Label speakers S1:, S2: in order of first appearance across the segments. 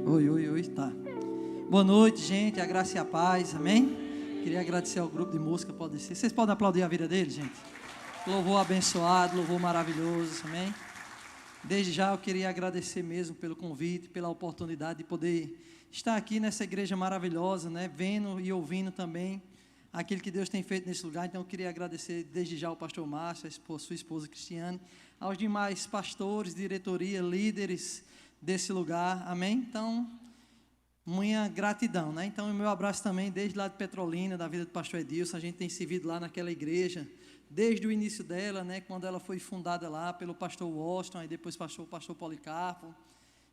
S1: Oi, tá. Boa noite, gente, a graça e a paz, amém? Queria agradecer ao grupo de música, pode ser. Vocês podem aplaudir a vida deles, gente? Louvor abençoado, louvor maravilhoso, amém? Desde já eu queria agradecer mesmo pelo convite, pela oportunidade de poder estar aqui nessa igreja maravilhosa, né? Vendo e ouvindo também aquilo que Deus tem feito nesse lugar. Então eu queria agradecer desde já ao pastor Márcio, sua esposa Cristiane, aos demais pastores, diretoria, líderes desse lugar, amém? Então, muita gratidão, né? Então, o meu abraço também desde lá de Petrolina, da vida do pastor Edilson. A gente tem servido lá naquela igreja desde o início dela, né? Quando ela foi fundada lá pelo pastor Washington, aí depois o pastor Policarpo,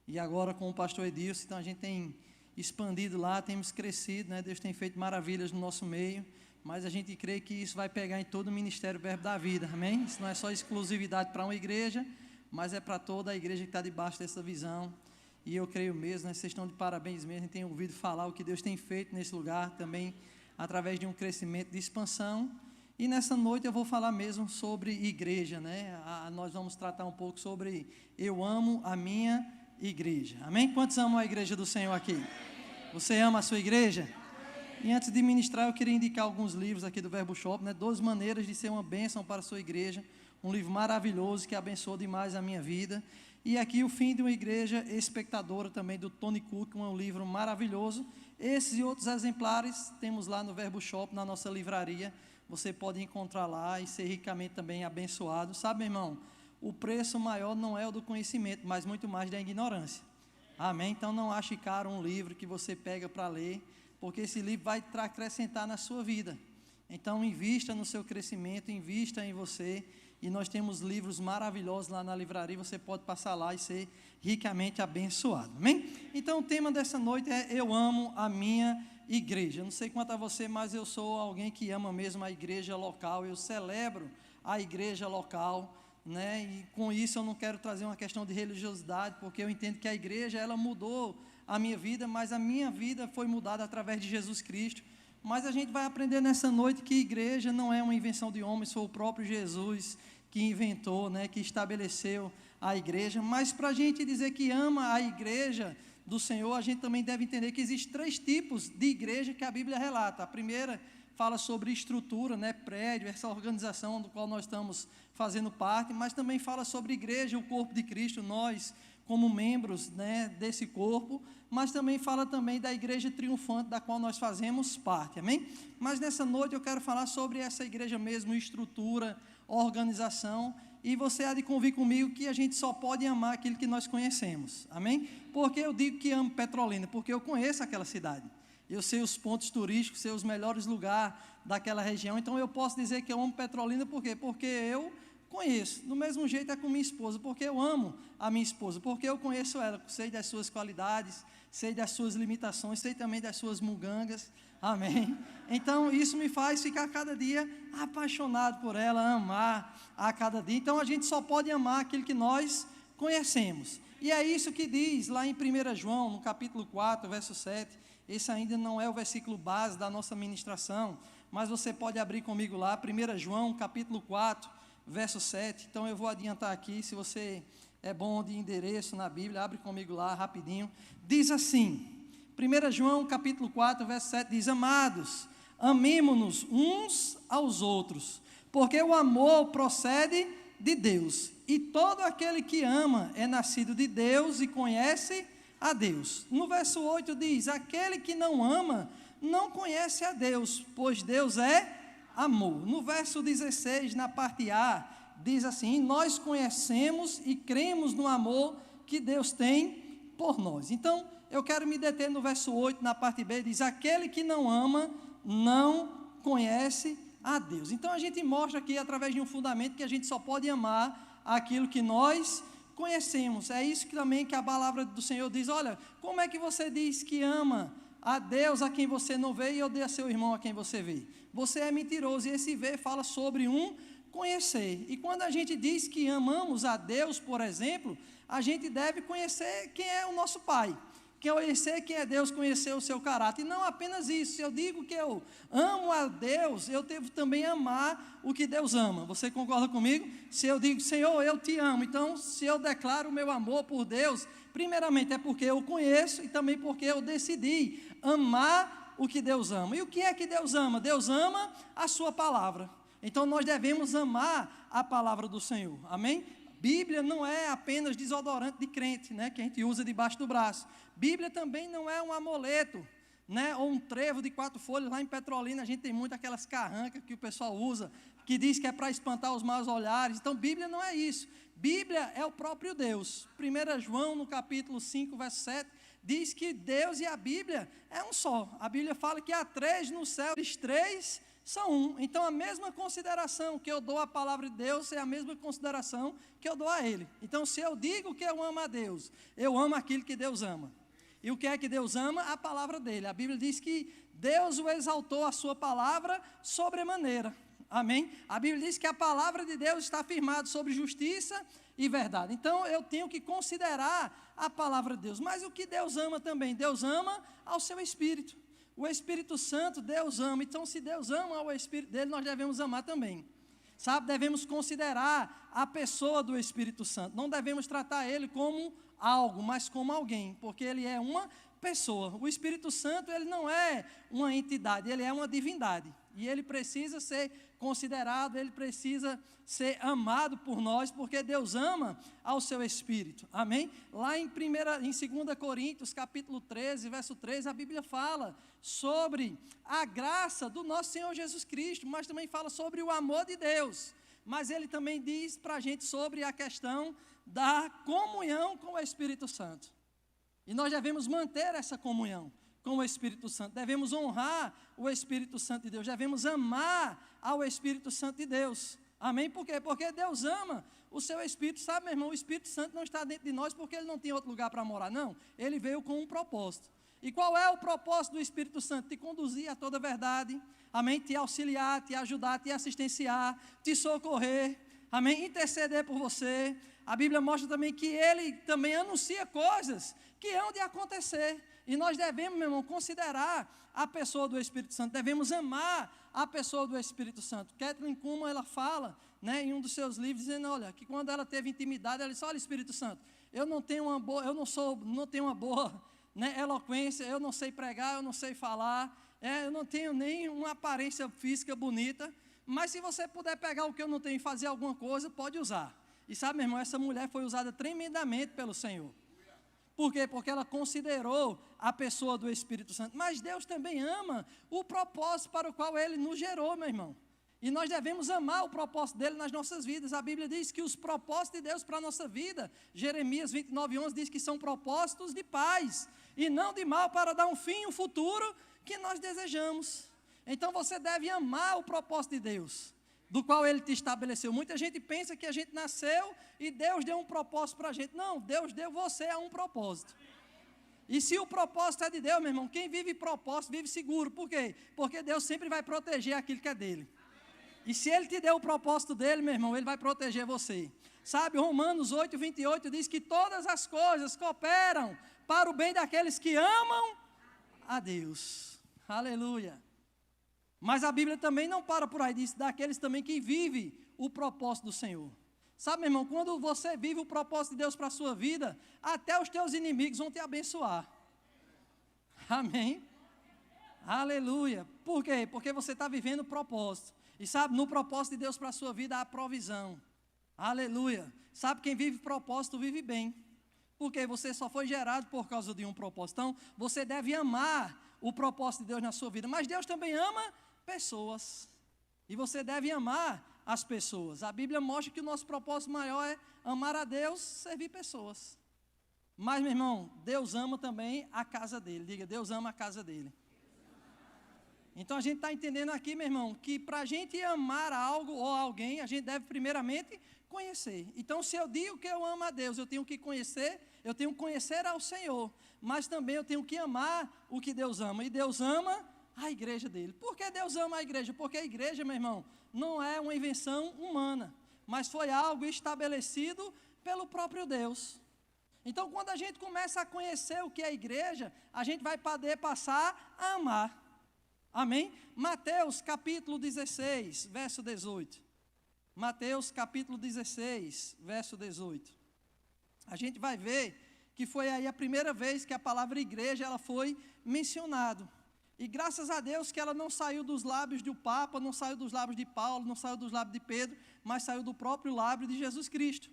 S1: e agora com o pastor Edilson. Então, a gente tem expandido lá, temos crescido, né? Deus tem feito maravilhas no nosso meio, mas a gente crê que isso vai pegar em todo o ministério Verbo da Vida, amém? Isso não é só exclusividade para uma igreja, mas é para toda a igreja que está debaixo dessa visão. E eu creio mesmo, né? Vocês estão de parabéns mesmo, tem ouvido falar o que Deus tem feito nesse lugar também, através de um crescimento de expansão. E nessa noite eu vou falar mesmo sobre igreja, né? Nós vamos tratar um pouco sobre eu amo a minha igreja, amém? Quantos amam a igreja do Senhor aqui? Você ama a sua igreja? E antes de ministrar, eu queria indicar alguns livros aqui do Verbo Shop, né? 12 maneiras de ser uma bênção para a sua igreja, um livro maravilhoso que abençoou demais a minha vida. E aqui o Fim de uma Igreja Espectadora, também do Tony Cook, um livro maravilhoso. Esses e outros exemplares temos lá no Verbo Shop, na nossa livraria. Você pode encontrar lá e ser ricamente também abençoado. Sabe, meu irmão, o preço maior não é o do conhecimento, mas muito mais da ignorância. Amém? Então não ache caro um livro que você pega para ler, porque esse livro vai acrescentar na sua vida. Então invista no seu crescimento, invista em você. E nós temos livros maravilhosos lá na livraria, você pode passar lá e ser ricamente abençoado, amém? Então o tema dessa noite é eu amo a minha igreja. Eu não sei quanto a você, mas eu sou alguém que ama mesmo a igreja local, eu celebro a igreja local, né? E com isso eu não quero trazer uma questão de religiosidade, porque eu entendo que a igreja, ela mudou a minha vida, mas a minha vida foi mudada através de Jesus Cristo. Mas a gente vai aprender nessa noite que igreja não é uma invenção de homens, foi o próprio Jesus que inventou, né, que estabeleceu a igreja. Mas para a gente dizer que ama a igreja do Senhor, a gente também deve entender que existem 3 tipos de igreja que a Bíblia relata. A primeira fala sobre estrutura, né, prédio, essa organização do qual nós estamos fazendo parte, mas também fala sobre igreja, o corpo de Cristo, nós como membros, né, desse corpo, mas também fala também da igreja triunfante da qual nós fazemos parte, amém? Mas nessa noite eu quero falar sobre essa igreja mesmo, estrutura, organização, e você há de convir comigo que a gente só pode amar aquilo que nós conhecemos, amém? Porque eu digo que amo Petrolina, porque eu conheço aquela cidade, eu sei os pontos turísticos, sei os melhores lugares daquela região, então eu posso dizer que eu amo Petrolina, por quê? Porque eu conheço. Do mesmo jeito é com minha esposa, porque eu amo a minha esposa, porque eu conheço ela, sei das suas qualidades, sei das suas limitações, sei também das suas mugangas, amém? Então isso me faz ficar cada dia apaixonado por ela, amar a cada dia. Então a gente só pode amar aquilo que nós conhecemos, e é isso que diz lá em 1 João, no capítulo 4, verso 7, esse ainda não é o versículo base da nossa ministração, mas você pode abrir comigo lá, 1 João, capítulo 4, verso 7, então eu vou adiantar aqui, se você é bom de endereço na Bíblia, abre comigo lá rapidinho, diz assim, 1 João capítulo 4, verso 7, diz, amados, amemo-nos uns aos outros, porque o amor procede de Deus, e todo aquele que ama é nascido de Deus e conhece a Deus. No verso 8 diz, aquele que não ama, não conhece a Deus, pois Deus é amor. No verso 16, na parte A, diz assim, nós conhecemos e cremos no amor que Deus tem por nós. Então, eu quero me deter no verso 8, na parte B, diz, aquele que não ama, não conhece a Deus. Então, a gente mostra aqui, através de um fundamento, que a gente só pode amar aquilo que nós conhecemos. É isso que também que a palavra do Senhor diz, olha, como é que você diz que ama a Deus a quem você não vê e odeia seu irmão a quem você vê? Você é mentiroso, e esse ver fala sobre um conhecer, e quando a gente diz que amamos a Deus, por exemplo, a gente deve conhecer quem é o nosso Pai, Conhecer quem é Deus, conhecer o seu caráter. E não apenas isso. Se eu digo que eu amo a Deus, eu devo também amar o que Deus ama. Você concorda comigo? Se eu digo, Senhor, eu te amo. Então, se eu declaro o meu amor por Deus, primeiramente é porque eu conheço e também porque eu decidi amar o que Deus ama. E o que é que Deus ama? Deus ama a sua palavra. Então, nós devemos amar a palavra do Senhor. Amém? Bíblia não é apenas desodorante de crente, né, que a gente usa debaixo do braço. Bíblia também não é um amuleto, né, ou um trevo de 4 folhas. Lá em Petrolina a gente tem muito aquelas carrancas que o pessoal usa, que diz que é para espantar os maus olhares. Então Bíblia não é isso. Bíblia é o próprio Deus. 1 João no capítulo 5, verso 7, diz que Deus e a Bíblia é um só. A Bíblia fala que há 3 no céu, os 3 são um. Então a mesma consideração que eu dou à palavra de Deus é a mesma consideração que eu dou a Ele. Então se eu digo que eu amo a Deus, eu amo aquilo que Deus ama. E o que é que Deus ama? A palavra dele. A Bíblia diz que Deus o exaltou a sua palavra sobremaneira. Amém? A Bíblia diz que a palavra de Deus está firmada sobre justiça e verdade. Então eu tenho que considerar a palavra de Deus. Mas o que Deus ama também? Deus ama ao seu Espírito. O Espírito Santo Deus ama. Então se Deus ama ao Espírito dele, nós devemos amar também. Sabe, devemos considerar a pessoa do Espírito Santo. Não devemos tratar ele como algo, mas como alguém, porque ele é uma pessoa. O Espírito Santo, ele não é uma entidade, ele é uma divindade. E ele precisa ser considerado, ele precisa ser amado por nós, porque Deus ama ao seu Espírito. Amém? Lá em 2 Coríntios, capítulo 13, verso 3, a Bíblia fala sobre a graça do nosso Senhor Jesus Cristo, mas também fala sobre o amor de Deus. Mas ele também diz para a gente sobre a questão da comunhão com o Espírito Santo. E nós devemos manter essa comunhão com o Espírito Santo, devemos honrar o Espírito Santo de Deus, devemos amar ao Espírito Santo de Deus. Amém? Por quê? Porque Deus ama o seu Espírito. Sabe, meu irmão, o Espírito Santo não está dentro de nós porque ele não tem outro lugar para morar, não. Ele veio com um propósito. E qual é o propósito do Espírito Santo? Te conduzir a toda a verdade, amém? Te auxiliar, te ajudar, te assistenciar, te socorrer, amém? Interceder por você. A Bíblia mostra também que ele também anuncia coisas que hão de acontecer. E nós devemos, meu irmão, considerar a pessoa do Espírito Santo, devemos amar a pessoa do Espírito Santo. Kathleen Kuhlman, ela fala, né, em um dos seus livros, dizendo, olha, que quando ela teve intimidade, ela disse, olha, Espírito Santo, eu não tenho uma boa, né, eloquência, eu não sei pregar, eu não sei falar, eu não tenho nem uma aparência física bonita, mas se você puder pegar o que eu não tenho e fazer alguma coisa, pode usar. E sabe, meu irmão, essa mulher foi usada tremendamente pelo Senhor. Por quê? Porque ela considerou a pessoa do Espírito Santo. Mas Deus também ama o propósito para o qual Ele nos gerou, meu irmão. E nós devemos amar o propósito dEle nas nossas vidas. A Bíblia diz que os propósitos de Deus para a nossa vida, Jeremias 29:11 diz que são propósitos de paz e não de mal, para dar um fim, um futuro que nós desejamos. Então você deve amar o propósito de Deus, do qual Ele te estabeleceu. Muita gente pensa que a gente nasceu e Deus deu um propósito para a gente. Não, Deus deu você a um propósito. E se o propósito é de Deus, meu irmão, quem vive propósito vive seguro. Por quê? Porque Deus sempre vai proteger aquilo que é dele. E se Ele te deu o propósito dele, meu irmão, Ele vai proteger você. Sabe, Romanos 8:28 diz que todas as coisas cooperam para o bem daqueles que amam a Deus. Aleluia. Mas a Bíblia também não para por aí, diz daqueles também que vivem o propósito do Senhor. Sabe, meu irmão, quando você vive o propósito de Deus para a sua vida, até os teus inimigos vão te abençoar. Amém? Aleluia. Por quê? Porque você está vivendo o propósito. E sabe, no propósito de Deus para a sua vida há provisão. Aleluia. Sabe, quem vive propósito vive bem. Porque você só foi gerado por causa de um propósito. Então, você deve amar o propósito de Deus na sua vida. Mas Deus também ama pessoas. E você deve amar as pessoas. A Bíblia mostra que o nosso propósito maior é amar a Deus, servir pessoas. Mas, meu irmão, Deus ama também a casa dele. Diga, Deus ama a casa dele. Então a gente está entendendo aqui, meu irmão, que para a gente amar algo ou alguém, a gente deve primeiramente conhecer. Então, se eu digo que eu amo a Deus, eu tenho que conhecer ao Senhor, mas também eu tenho que amar o que Deus ama. E Deus ama a igreja dele. Por que Deus ama a igreja? Porque a igreja, meu irmão, não é uma invenção humana, mas foi algo estabelecido pelo próprio Deus. Então, quando a gente começa a conhecer o que é a igreja, a gente vai poder passar a amar. Amém? Mateus capítulo 16, verso 18. Mateus capítulo 16, verso 18. A gente vai ver que foi aí a primeira vez que a palavra igreja ela foi mencionada. E graças a Deus que ela não saiu dos lábios do Papa, não saiu dos lábios de Paulo, não saiu dos lábios de Pedro, mas saiu do próprio lábio de Jesus Cristo.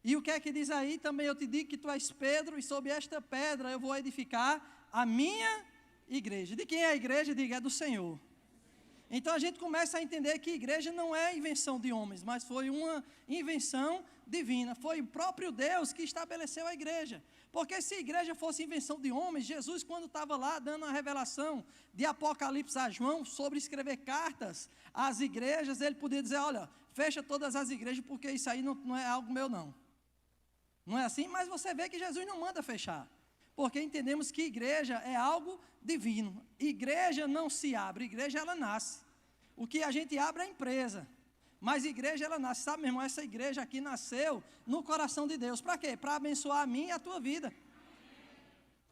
S1: E o que é que diz aí? Também eu te digo que tu és Pedro, e sob esta pedra eu vou edificar a minha igreja. De quem é a igreja? Diga, é do Senhor. Então a gente começa a entender que igreja não é invenção de homens, mas foi uma invenção divina. Foi o próprio Deus que estabeleceu a igreja. Porque se a igreja fosse invenção de homens, Jesus, quando estava lá dando a revelação de Apocalipse a João sobre escrever cartas às igrejas, ele podia dizer, olha, fecha todas as igrejas, porque isso aí não é algo meu não. Não é assim? Mas você vê que Jesus não manda fechar. Porque entendemos que igreja é algo divino. Igreja não se abre, igreja ela nasce. O que a gente abre é empresa. Mas igreja ela nasce. Sabe, meu irmão, essa igreja aqui nasceu no coração de Deus. Para quê? Para abençoar a mim e a tua vida.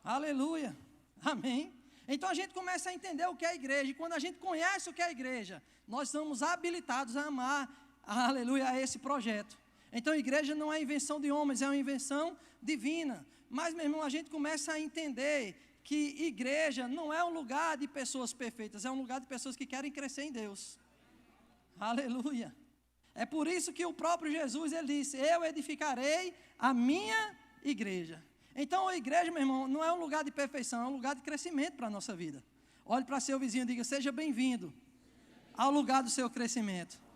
S1: Aleluia. Amém. Então a gente começa a entender o que é a igreja. E quando a gente conhece o que é a igreja, nós somos habilitados a amar, aleluia, a esse projeto. Então, igreja não é invenção de homens, é uma invenção divina. Mas, meu irmão, a gente começa a entender que igreja não é um lugar de pessoas perfeitas, é um lugar de pessoas que querem crescer em Deus. Aleluia. É por isso que o próprio Jesus, ele disse, eu edificarei a minha igreja. Então, a igreja, meu irmão, não é um lugar de perfeição, é um lugar de crescimento para a nossa vida. Olhe para seu vizinho e diga, seja bem-vindo ao lugar do seu crescimento.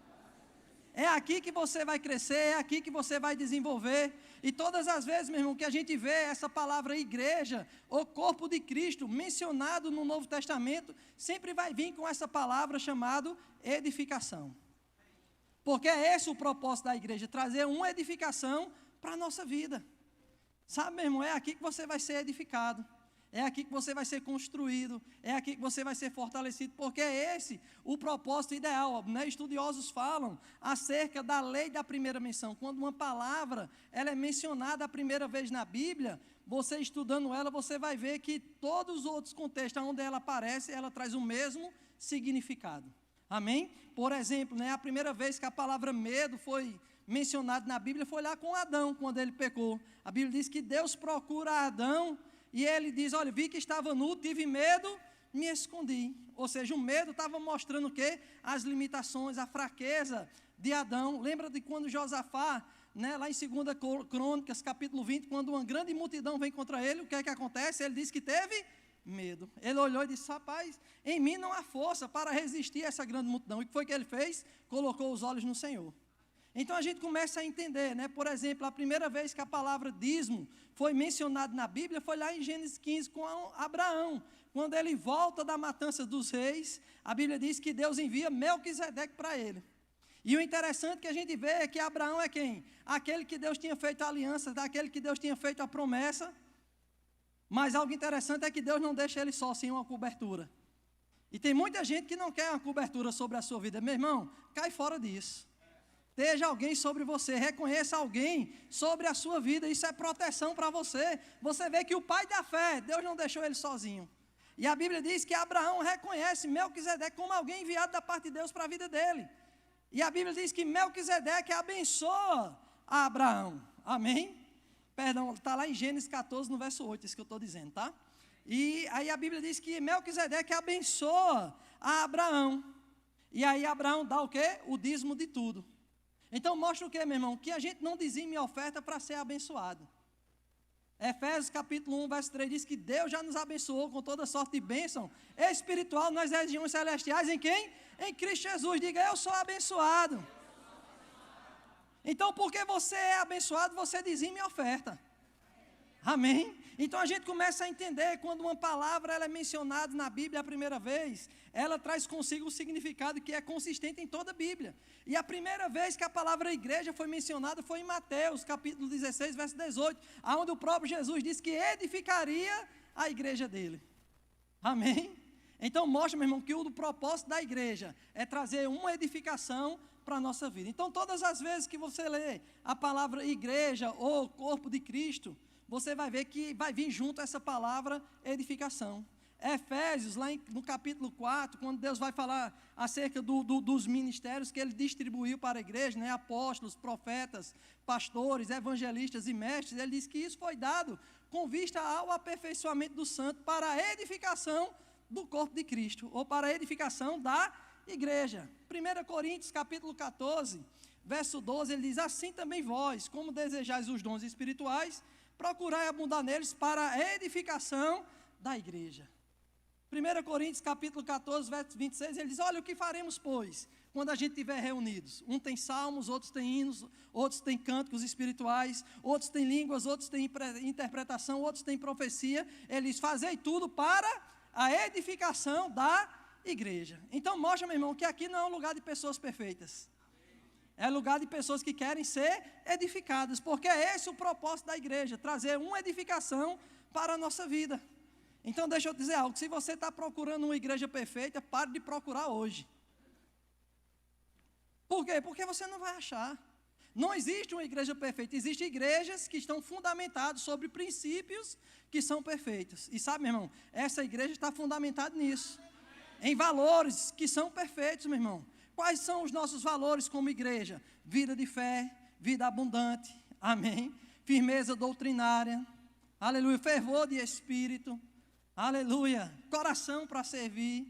S1: É aqui que você vai crescer, é aqui que você vai desenvolver. E todas as vezes, meu irmão, que a gente vê essa palavra igreja, ou corpo de Cristo, mencionado no Novo Testamento, sempre vai vir com essa palavra chamada edificação. Porque é esse o propósito da igreja, trazer uma edificação para a nossa vida. Sabe, meu irmão, é aqui que você vai ser edificado. É aqui que você vai ser construído, é aqui que você vai ser fortalecido, porque é esse o propósito ideal, né? Estudiosos falam acerca da lei da primeira menção. Quando uma palavra ela é mencionada a primeira vez na Bíblia, você estudando ela, você vai ver que todos os outros contextos onde ela aparece, ela traz o mesmo significado. Amém? Por exemplo, né, a primeira vez que a palavra medo foi mencionada na Bíblia foi lá com Adão, quando ele pecou. A Bíblia diz que Deus procura Adão, e ele diz, olha, vi que estava nu, tive medo, me escondi. Ou seja, o medo estava mostrando o quê? As limitações, a fraqueza de Adão. Lembra de quando Josafá, né, lá em 2 Crônicas, capítulo 20, quando uma grande multidão vem contra ele, o que é que acontece? Ele diz que teve medo. Ele olhou e disse, rapaz, em mim não há força para resistir a essa grande multidão. E o que foi que ele fez? Colocou os olhos no Senhor. Então a gente começa a entender, né? Por exemplo, a primeira vez que a palavra dízimo foi mencionada na Bíblia foi lá em Gênesis 15 com Abraão. Quando ele volta da matança dos reis, a Bíblia diz que Deus envia Melquisedeque para ele. E o interessante que a gente vê é que Abraão é quem? Aquele que Deus tinha feito a aliança, daquele que Deus tinha feito a promessa. Mas algo interessante é que Deus não deixa ele só sem uma cobertura. E tem muita gente que não quer uma cobertura sobre a sua vida. Meu irmão, cai fora disso. Esteja alguém sobre você, reconheça alguém sobre a sua vida, isso é proteção para você. Você vê que o pai da fé, Deus não deixou ele sozinho. E a Bíblia diz que Abraão reconhece Melquisedeque como alguém enviado da parte de Deus para a vida dele. E a Bíblia diz que Melquisedeque abençoa a Abraão. Amém? Perdão, está lá em Gênesis 14, no verso 8, isso que eu estou dizendo, tá? E aí a Bíblia diz que Melquisedeque abençoa a Abraão. E aí Abraão dá o quê? O dízimo de tudo. Então mostra o que, meu irmão? Que a gente não dizime oferta para ser abençoado. Efésios capítulo 1, verso 3 diz que Deus já nos abençoou com toda sorte de bênção espiritual nas regiões celestiais em quem? Em Cristo Jesus. Diga, eu sou abençoado. Então, porque você é abençoado, você dizime oferta. Amém? Então a gente começa a entender quando uma palavra ela é mencionada na Bíblia a primeira vez, ela traz consigo um significado que é consistente em toda a Bíblia. E a primeira vez que a palavra igreja foi mencionada foi em Mateus, capítulo 16, verso 18, onde o próprio Jesus disse que edificaria a igreja dele. Amém? Então mostra, meu irmão, que o propósito da igreja é trazer uma edificação para a nossa vida. Então todas as vezes que você lê a palavra igreja ou corpo de Cristo, você vai ver que vai vir junto essa palavra edificação. Efésios, lá no capítulo 4, quando Deus vai falar acerca dos ministérios que Ele distribuiu para a igreja, né? Apóstolos, profetas, pastores, evangelistas e mestres, Ele diz que isso foi dado com vista ao aperfeiçoamento do santo para a edificação do corpo de Cristo, ou para a edificação da igreja. 1 Coríntios, capítulo 14, verso 12, ele diz: assim também vós, como desejais os dons espirituais, procurai abundar neles para a edificação da igreja. 1 Coríntios capítulo 14, verso 26, ele diz: olha, o que faremos, pois, quando a gente estiver reunidos? Um tem salmos, outros tem hinos, outros tem cânticos espirituais, outros tem línguas, outros tem interpretação, outros tem profecia. Ele diz: fazei tudo para a edificação da igreja. Então mostra, meu irmão, que aqui não é um lugar de pessoas perfeitas. É lugar de pessoas que querem ser edificadas, porque é esse o propósito da igreja, trazer uma edificação para a nossa vida. Então deixa eu dizer algo: se você está procurando uma igreja perfeita, pare de procurar hoje. Por quê? Porque você não vai achar. Não existe uma igreja perfeita, existem igrejas que estão fundamentadas sobre princípios que são perfeitos. E sabe, meu irmão, essa igreja está fundamentada nisso, em valores que são perfeitos, meu irmão. Quais são os nossos valores como igreja? Vida de fé, vida abundante, amém? Firmeza doutrinária, aleluia, fervor de espírito, aleluia, coração para servir,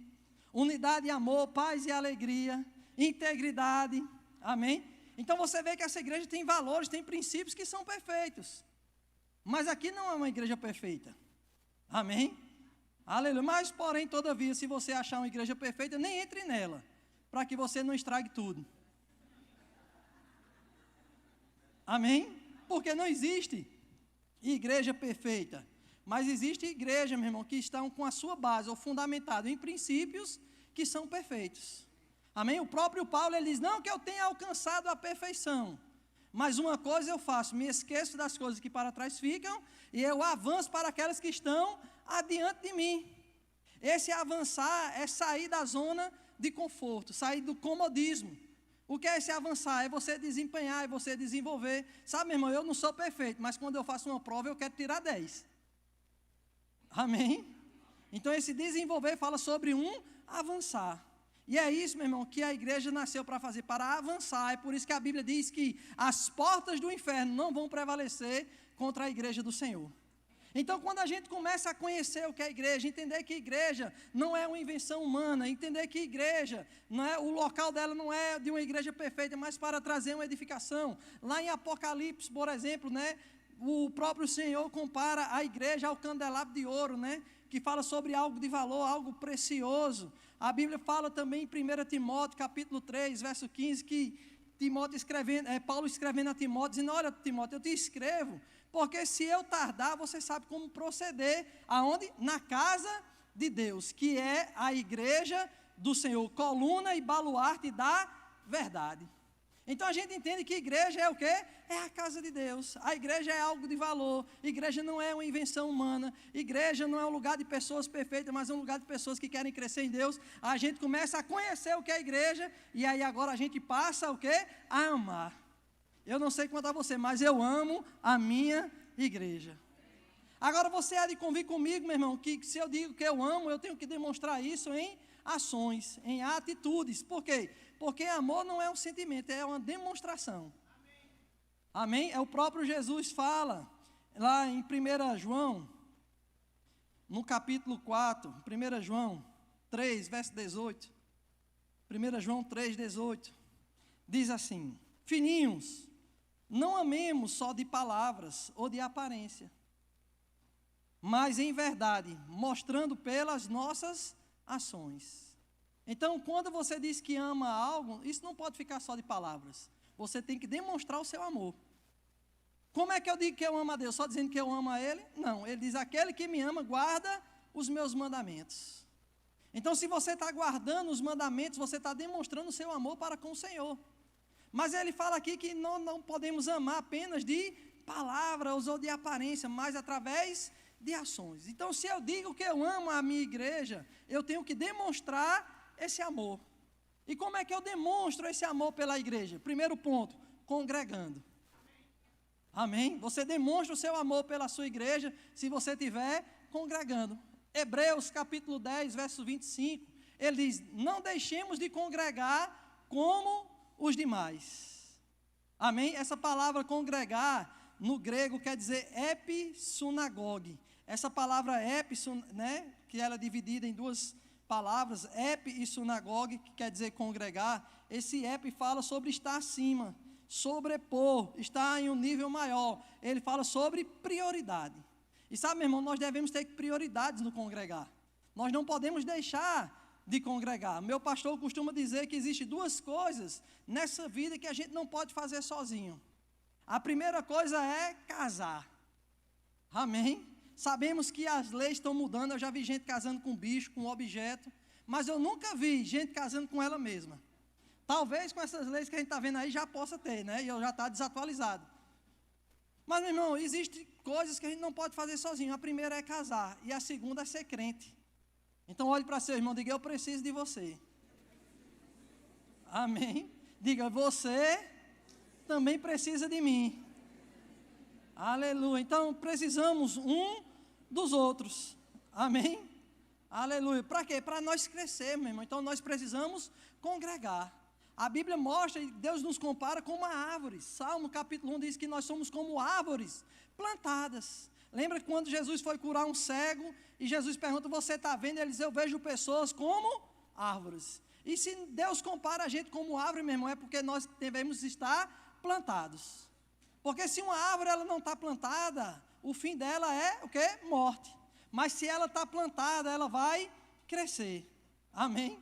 S1: unidade e amor, paz e alegria, integridade, amém? Então você vê que essa igreja tem valores, tem princípios que são perfeitos, mas aqui não é uma igreja perfeita, amém? Aleluia. Mas porém, todavia, se você achar uma igreja perfeita, nem entre nela, para que você não estrague tudo, amém? Porque não existe igreja perfeita, mas existe igreja, meu irmão, que estão com a sua base, ou fundamentado em princípios que são perfeitos, amém? O próprio Paulo, ele diz: não que eu tenha alcançado a perfeição, mas uma coisa eu faço, me esqueço das coisas que para trás ficam, e eu avanço para aquelas que estão adiante de mim. Esse avançar é sair da zona de conforto, sair do comodismo. O que é esse avançar? É você desempenhar, é você desenvolver. Sabe, meu irmão, eu não sou perfeito, mas quando eu faço uma prova eu quero tirar 10. Amém? Então esse desenvolver fala sobre um avançar. E é isso, meu irmão, que a igreja nasceu para fazer, para avançar. É por isso que a Bíblia diz que as portas do inferno não vão prevalecer contra a igreja do Senhor. Então, quando a gente começa a conhecer o que é a igreja, entender que a igreja não é uma invenção humana, entender que a igreja, não é, o local dela não é de uma igreja perfeita, mas para trazer uma edificação. Lá em Apocalipse, por exemplo, né, o próprio Senhor compara a igreja ao candelabro de ouro, né, que fala sobre algo de valor, algo precioso. A Bíblia fala também em 1 Timóteo, capítulo 3, verso 15, que Paulo escrevendo a Timóteo, dizendo: olha, Timóteo, eu te escrevo, porque se eu tardar, você sabe como proceder. Aonde? Na casa de Deus, que é a igreja do Senhor, coluna e baluarte da verdade. Então a gente entende que igreja é o quê? É a casa de Deus. A igreja é algo de valor. Igreja não é uma invenção humana. Igreja não é um lugar de pessoas perfeitas, mas é um lugar de pessoas que querem crescer em Deus. A gente começa a conhecer o que é a igreja, e aí agora a gente passa o quê? A amar. Eu não sei quanto a você, mas eu amo a minha igreja. Agora você há de convir comigo, meu irmão, que se eu digo que eu amo, eu tenho que demonstrar isso em ações, em atitudes. Por quê? Porque amor não é um sentimento, é uma demonstração. Amém? É o próprio Jesus fala, lá em 1 João, no capítulo 4, 1 João 3, verso 18. 1 João 3, 18. Diz assim: filhinhos, não amemos só de palavras ou de aparência, mas em verdade, mostrando pelas nossas ações. Então, quando você diz que ama algo, isso não pode ficar só de palavras. Você tem que demonstrar o seu amor. Como é que eu digo que eu amo a Deus? Só dizendo que eu amo a Ele? Não, Ele diz: aquele que me ama guarda os meus mandamentos. Então, se você está guardando os mandamentos, você está demonstrando o seu amor para com o Senhor. Mas Ele fala aqui que não podemos amar apenas de palavras ou de aparência, mas através de ações. Então, se eu digo que eu amo a minha igreja, eu tenho que demonstrar esse amor. E como é que eu demonstro esse amor pela igreja? Primeiro ponto, congregando. Amém? Você demonstra o seu amor pela sua igreja se você estiver congregando. Hebreus capítulo 10, verso 25, ele diz: não deixemos de congregar como os demais. Amém? Essa palavra congregar, no grego, quer dizer episunagogue. Essa palavra né, que ela é dividida em duas palavras, epi e sunagogue, que quer dizer congregar. Esse epi fala sobre estar acima, sobrepor, estar em um nível maior. Ele fala sobre prioridade. E sabe, meu irmão, nós devemos ter prioridades no congregar. Nós não podemos deixar de congregar. Meu pastor costuma dizer que existem duas coisas nessa vida que a gente não pode fazer sozinho. A primeira coisa é casar. Amém? Sabemos que as leis estão mudando. Eu já vi gente casando com bicho, com objeto, mas eu nunca vi gente casando com ela mesma. Talvez com essas leis que a gente está vendo aí já possa ter, né? E eu já está desatualizado. Mas, meu irmão, existem coisas que a gente não pode fazer sozinho. A primeira é casar e a segunda é ser crente. Então olhe para seu irmão e diga: eu preciso de você. Amém? Diga: você também precisa de mim. Aleluia. Então precisamos um dos outros. Amém? Aleluia. Para quê? Para nós crescermos, meu irmão. Então nós precisamos congregar. A Bíblia mostra e Deus nos compara com uma árvore. Salmo capítulo 1 diz que nós somos como árvores plantadas. Lembra quando Jesus foi curar um cego e Jesus pergunta: você está vendo? Ele diz: eu vejo pessoas como árvores. E se Deus compara a gente como árvore, meu irmão, é porque nós devemos estar plantados. Porque se uma árvore ela não está plantada, o fim dela é o quê? Morte. Mas se ela está plantada, ela vai crescer. Amém?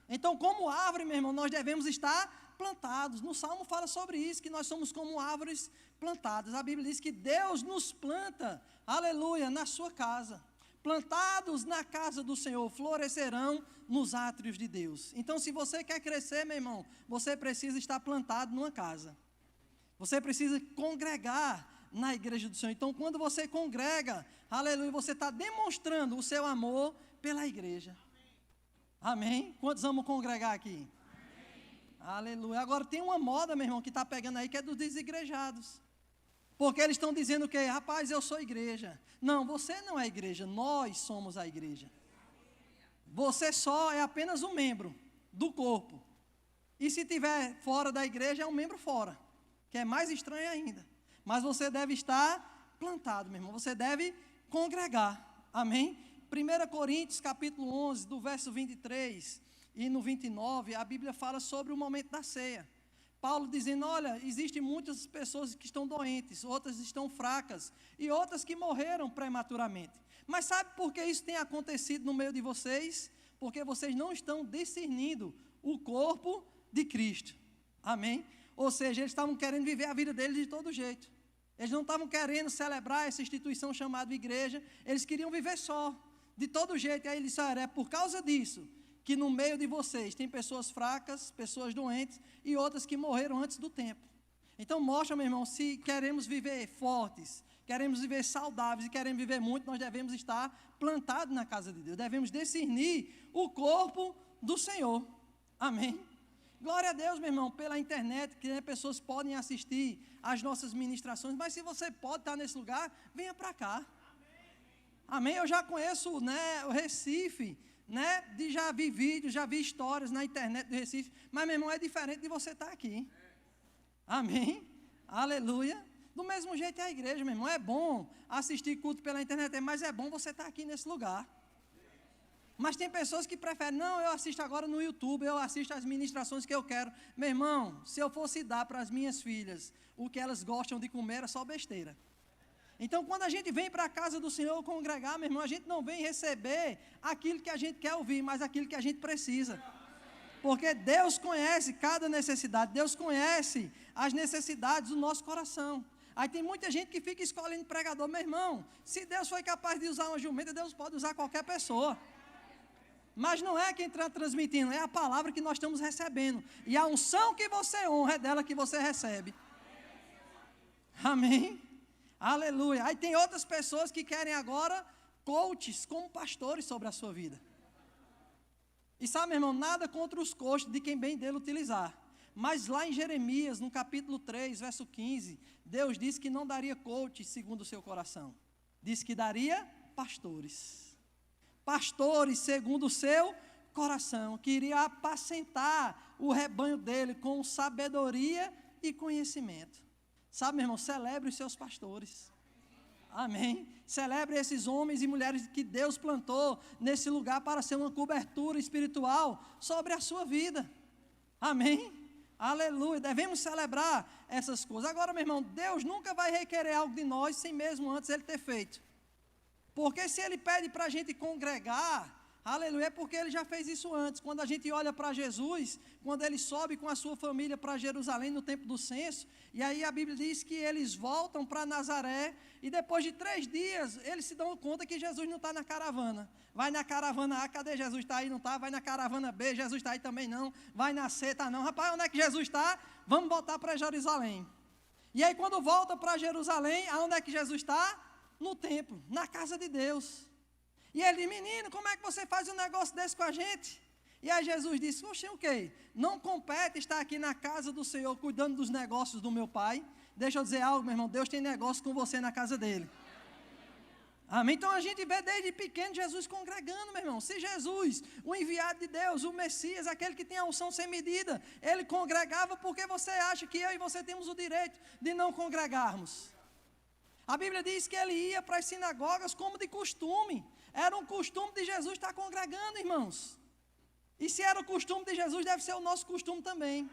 S1: Então, como árvore, meu irmão, nós devemos estar plantados. No Salmo fala sobre isso, que nós somos como árvores plantadas. A Bíblia diz que Deus nos planta, aleluia, na sua casa. Plantados na casa do Senhor, florescerão nos átrios de Deus. Então, se você quer crescer, meu irmão, você precisa estar plantado numa casa. Você precisa congregar na igreja do Senhor. Então, quando você congrega, aleluia, você está demonstrando o seu amor pela igreja. Amém? Quantos amam congregar aqui? Amém. Aleluia. Agora tem uma moda, meu irmão, que está pegando aí, que é dos desigrejados. Porque eles estão dizendo que, rapaz, eu sou igreja. Não, você não é igreja, nós somos a igreja. Você só é apenas um membro do corpo. E se estiver fora da igreja, é um membro fora, que é mais estranho ainda. Mas você deve estar plantado, meu irmão. Você deve congregar. Amém? 1 Coríntios capítulo 11, do verso 23 e no 29, a Bíblia fala sobre o momento da ceia. Paulo dizendo: olha, existem muitas pessoas que estão doentes, outras estão fracas e outras que morreram prematuramente. Mas sabe por que isso tem acontecido no meio de vocês? Porque vocês não estão discernindo o corpo de Cristo. Amém? Ou seja, eles estavam querendo viver a vida deles de todo jeito. Eles não estavam querendo celebrar essa instituição chamada igreja, eles queriam viver só, de todo jeito. E aí ele disse: é por causa disso que no meio de vocês tem pessoas fracas, pessoas doentes e outras que morreram antes do tempo. Então mostra, meu irmão, se queremos viver fortes, queremos viver saudáveis e queremos viver muito, nós devemos estar plantados na casa de Deus. Devemos discernir o corpo do Senhor. Amém? Glória a Deus, meu irmão, pela internet, que pessoas podem assistir às nossas ministrações, mas se você pode estar nesse lugar, venha para cá. Amém? Eu já conheço, né, o Recife, né, já vi vídeos, já vi histórias na internet do Recife, mas, meu irmão, é diferente de você estar aqui. Amém? Aleluia. Do mesmo jeito é a igreja, meu irmão. É bom assistir culto pela internet, mas é bom você estar aqui nesse lugar. Mas tem pessoas que preferem: não, eu assisto agora no YouTube, eu assisto as ministrações que eu quero. Meu irmão, se eu fosse dar para as minhas filhas o que elas gostam de comer, é só besteira. Então, quando a gente vem para a casa do Senhor congregar, meu irmão, a gente não vem receber aquilo que a gente quer ouvir, mas aquilo que a gente precisa. Porque Deus conhece cada necessidade, Deus conhece as necessidades do nosso coração. Aí tem muita gente que fica escolhendo pregador. Meu irmão, se Deus foi capaz de usar uma jumenta, Deus pode usar qualquer pessoa. Mas não é quem está transmitindo, é a palavra que nós estamos recebendo. E a unção que você honra é dela que você recebe. Amém? Aleluia. Aí tem outras pessoas que querem agora coaches como pastores sobre a sua vida. E sabe, meu irmão, nada contra os coaches de quem bem dele utilizar. Mas lá em Jeremias, no capítulo 3, verso 15, Deus disse que não daria coach segundo o seu coração. Disse que daria pastores. Pastores segundo o seu coração, que iria apacentar o rebanho dele com sabedoria e conhecimento. Sabe, meu irmão, celebre os seus pastores. Amém. Celebre esses homens e mulheres que Deus plantou nesse lugar para ser uma cobertura espiritual sobre a sua vida. Amém. Aleluia. Devemos celebrar essas coisas. Agora, meu irmão, Deus nunca vai requerer algo de nós sem mesmo antes Ele ter feito. Porque se Ele pede para a gente congregar, aleluia, é porque Ele já fez isso antes. Quando a gente olha para Jesus, quando Ele sobe com a sua família para Jerusalém no tempo do censo, e aí a Bíblia diz que eles voltam para Nazaré, e depois de 3 dias, eles se dão conta que Jesus não está na caravana. Vai na caravana A, cadê Jesus? Está aí, não está? Vai na caravana B, Jesus está aí também não. Vai na C, está não. Rapaz, onde é que Jesus está? Vamos voltar para Jerusalém. E aí quando volta para Jerusalém, aonde é que Jesus está? No templo, na casa de Deus. E ele diz, menino, como é que você faz um negócio desse com a gente? E aí Jesus disse, oxe, o quê? Não compete estar aqui na casa do Senhor, cuidando dos negócios do meu Pai. Deixa eu dizer algo, meu irmão, Deus tem negócio com você na casa dele. Amém? Então a gente vê desde pequeno Jesus congregando, meu irmão. Se Jesus, o enviado de Deus, o Messias, aquele que tem a unção sem medida, ele congregava, porque você acha que eu e você temos o direito de não congregarmos? A Bíblia diz que ele ia para as sinagogas como de costume. Era um costume de Jesus estar congregando, irmãos. E se era o costume de Jesus, deve ser o nosso costume também.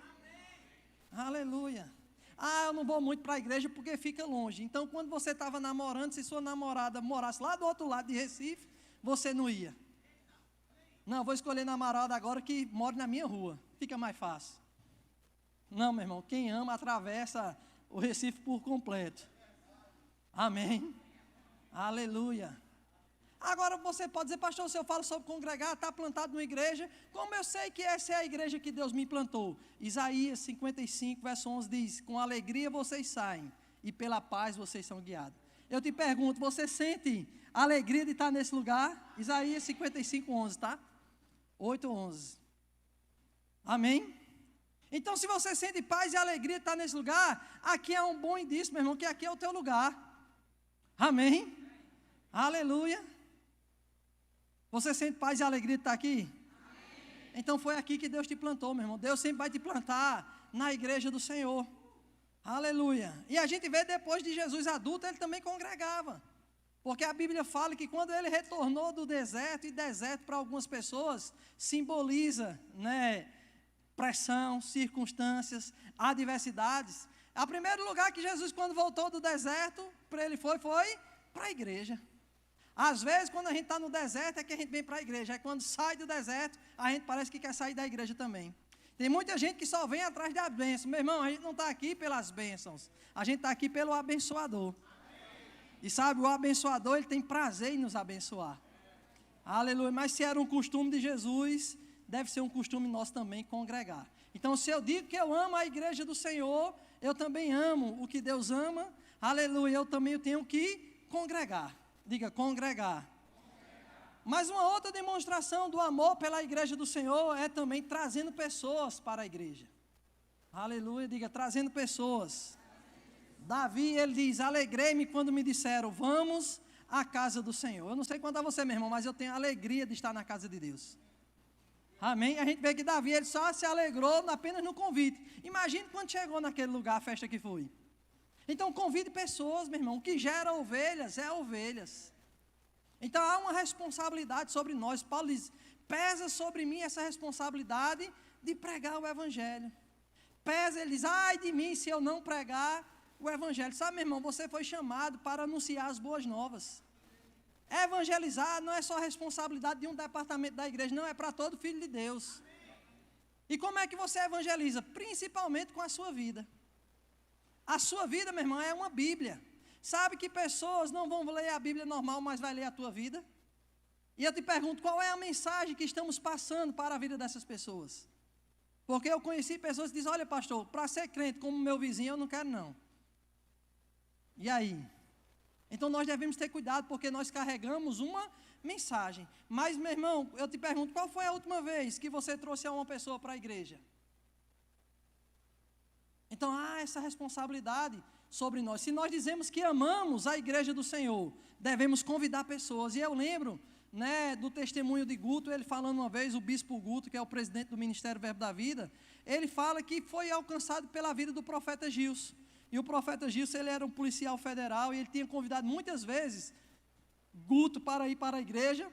S1: Amém. Aleluia. Ah, eu não vou muito para a igreja porque fica longe. Então, quando você estava namorando, se sua namorada morasse lá do outro lado de Recife, você não ia. Não, vou escolher namorada agora que mora na minha rua. Fica mais fácil. Não, meu irmão, quem ama atravessa o Recife por completo. Amém. Aleluia. Agora você pode dizer, pastor, se eu falo sobre congregar, está plantado numa igreja, como eu sei que essa é a igreja que Deus me plantou? Isaías 55, verso 11 diz, com alegria vocês saem e pela paz vocês são guiados. Eu te pergunto, você sente alegria de estar nesse lugar? Isaías 55, 11, tá? 8, 11. Amém? Então se você sente paz e alegria de estar nesse lugar, aqui é um bom indício, meu irmão, que aqui é o teu lugar. Amém? Aleluia. Você sente paz e alegria de estar aqui? Amém. Então foi aqui que Deus te plantou, meu irmão. Deus sempre vai te plantar na igreja do Senhor. Aleluia. E a gente vê depois de Jesus adulto, ele também congregava. Porque a Bíblia fala que quando ele retornou do deserto, e deserto para algumas pessoas simboliza, né, pressão, circunstâncias, adversidades. O primeiro lugar que Jesus, quando voltou do deserto, para ele foi para a igreja. Às vezes, quando a gente está no deserto, é que a gente vem para a igreja. Aí, quando sai do deserto, a gente parece que quer sair da igreja também. Tem muita gente que só vem atrás da bênção. Meu irmão, a gente não está aqui pelas bênçãos. A gente está aqui pelo abençoador. E sabe, o abençoador, ele tem prazer em nos abençoar. Aleluia. Mas se era um costume de Jesus, deve ser um costume nosso também congregar. Então, se eu digo que eu amo a igreja do Senhor, eu também amo o que Deus ama. Aleluia. Eu também tenho que congregar. Diga, congregar. Mas uma outra demonstração do amor pela igreja do Senhor é também trazendo pessoas para a igreja. Aleluia, diga, trazendo pessoas. Davi, ele diz, alegrei-me quando me disseram, vamos à casa do Senhor. Eu não sei quanto a você, meu irmão, mas eu tenho alegria de estar na casa de Deus. Amém? A gente vê que Davi, ele só se alegrou apenas no convite. Imagine quando chegou naquele lugar, a festa que foi. Então convide pessoas, meu irmão, o que gera ovelhas é ovelhas. Então há uma responsabilidade sobre nós. Paulo diz, pesa sobre mim essa responsabilidade de pregar o evangelho. Pesa, ele diz, ai de mim se eu não pregar o evangelho. Sabe, meu irmão, você foi chamado para anunciar as boas novas. Evangelizar não é só responsabilidade de um departamento da igreja, não, é para todo filho de Deus. E como é que você evangeliza? Principalmente com a sua vida. A sua vida, meu irmão, é uma Bíblia. Sabe que pessoas não vão ler a Bíblia normal, mas vai ler a tua vida? E eu te pergunto, qual é a mensagem que estamos passando para a vida dessas pessoas? Porque eu conheci pessoas que dizem, olha pastor, para ser crente como meu vizinho eu não quero não. E aí? Então nós devemos ter cuidado porque nós carregamos uma mensagem. Mas meu irmão, eu te pergunto, qual foi a última vez que você trouxe uma pessoa para a igreja? Então, há essa responsabilidade sobre nós. Se nós dizemos que amamos a igreja do Senhor, devemos convidar pessoas. E eu lembro, né, do testemunho de Guto, ele falando uma vez, o bispo Guto, que é o presidente do Ministério Verbo da Vida, ele fala que foi alcançado pela vida do profeta Gilson. E o profeta Gilson, ele era um policial federal, e ele tinha convidado muitas vezes Guto para ir para a igreja,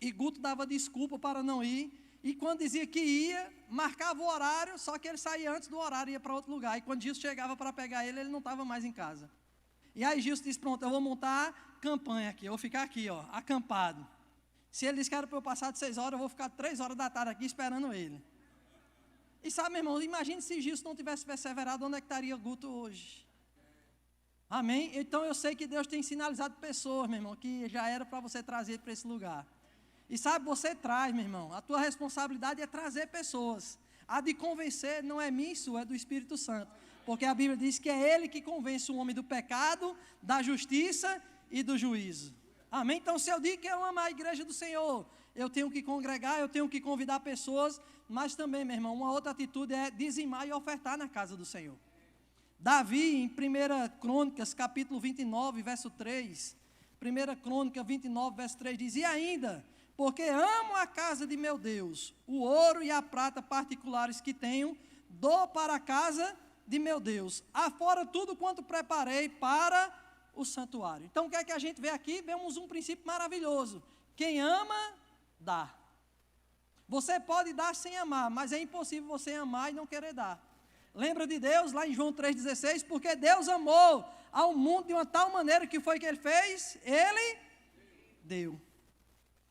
S1: e Guto dava desculpa para não ir, e quando dizia que ia, marcava o horário, só que ele saía antes do horário e ia para outro lugar, e quando Gilson chegava para pegar ele, ele não estava mais em casa. E aí Gilson disse, pronto, eu vou montar campanha aqui, eu vou ficar aqui, ó, acampado. Se ele disse que era para eu passar de 6 horas, eu vou ficar 3 horas da tarde aqui esperando ele. E sabe, meu irmão, imagine se Gilson não tivesse perseverado, onde é que estaria Guto hoje? Amém? Então eu sei que Deus tem sinalizado pessoas, meu irmão, que já era para você trazer para esse lugar. E sabe, você traz, meu irmão, a tua responsabilidade é trazer pessoas. A de convencer não é minha, isso é do Espírito Santo. Porque a Bíblia diz que é Ele que convence o homem do pecado, da justiça e do juízo. Amém? Então, se eu digo que eu amo a igreja do Senhor, eu tenho que congregar, eu tenho que convidar pessoas, mas também, meu irmão, uma outra atitude é dizimar e ofertar na casa do Senhor. Davi, em 1 Crônicas, capítulo 29, verso 3, 1 Crônica 29, verso 3, diz, e ainda, porque amo a casa de meu Deus, o ouro e a prata particulares que tenho, dou para a casa de meu Deus, afora tudo quanto preparei para o santuário. Então, o que é que a gente vê aqui? Vemos um princípio maravilhoso. Quem ama, dá. Você pode dar sem amar, mas é impossível você amar e não querer dar. Lembra de Deus, lá em João 3,16? Porque Deus amou ao mundo de uma tal maneira que foi que Ele fez? Ele deu.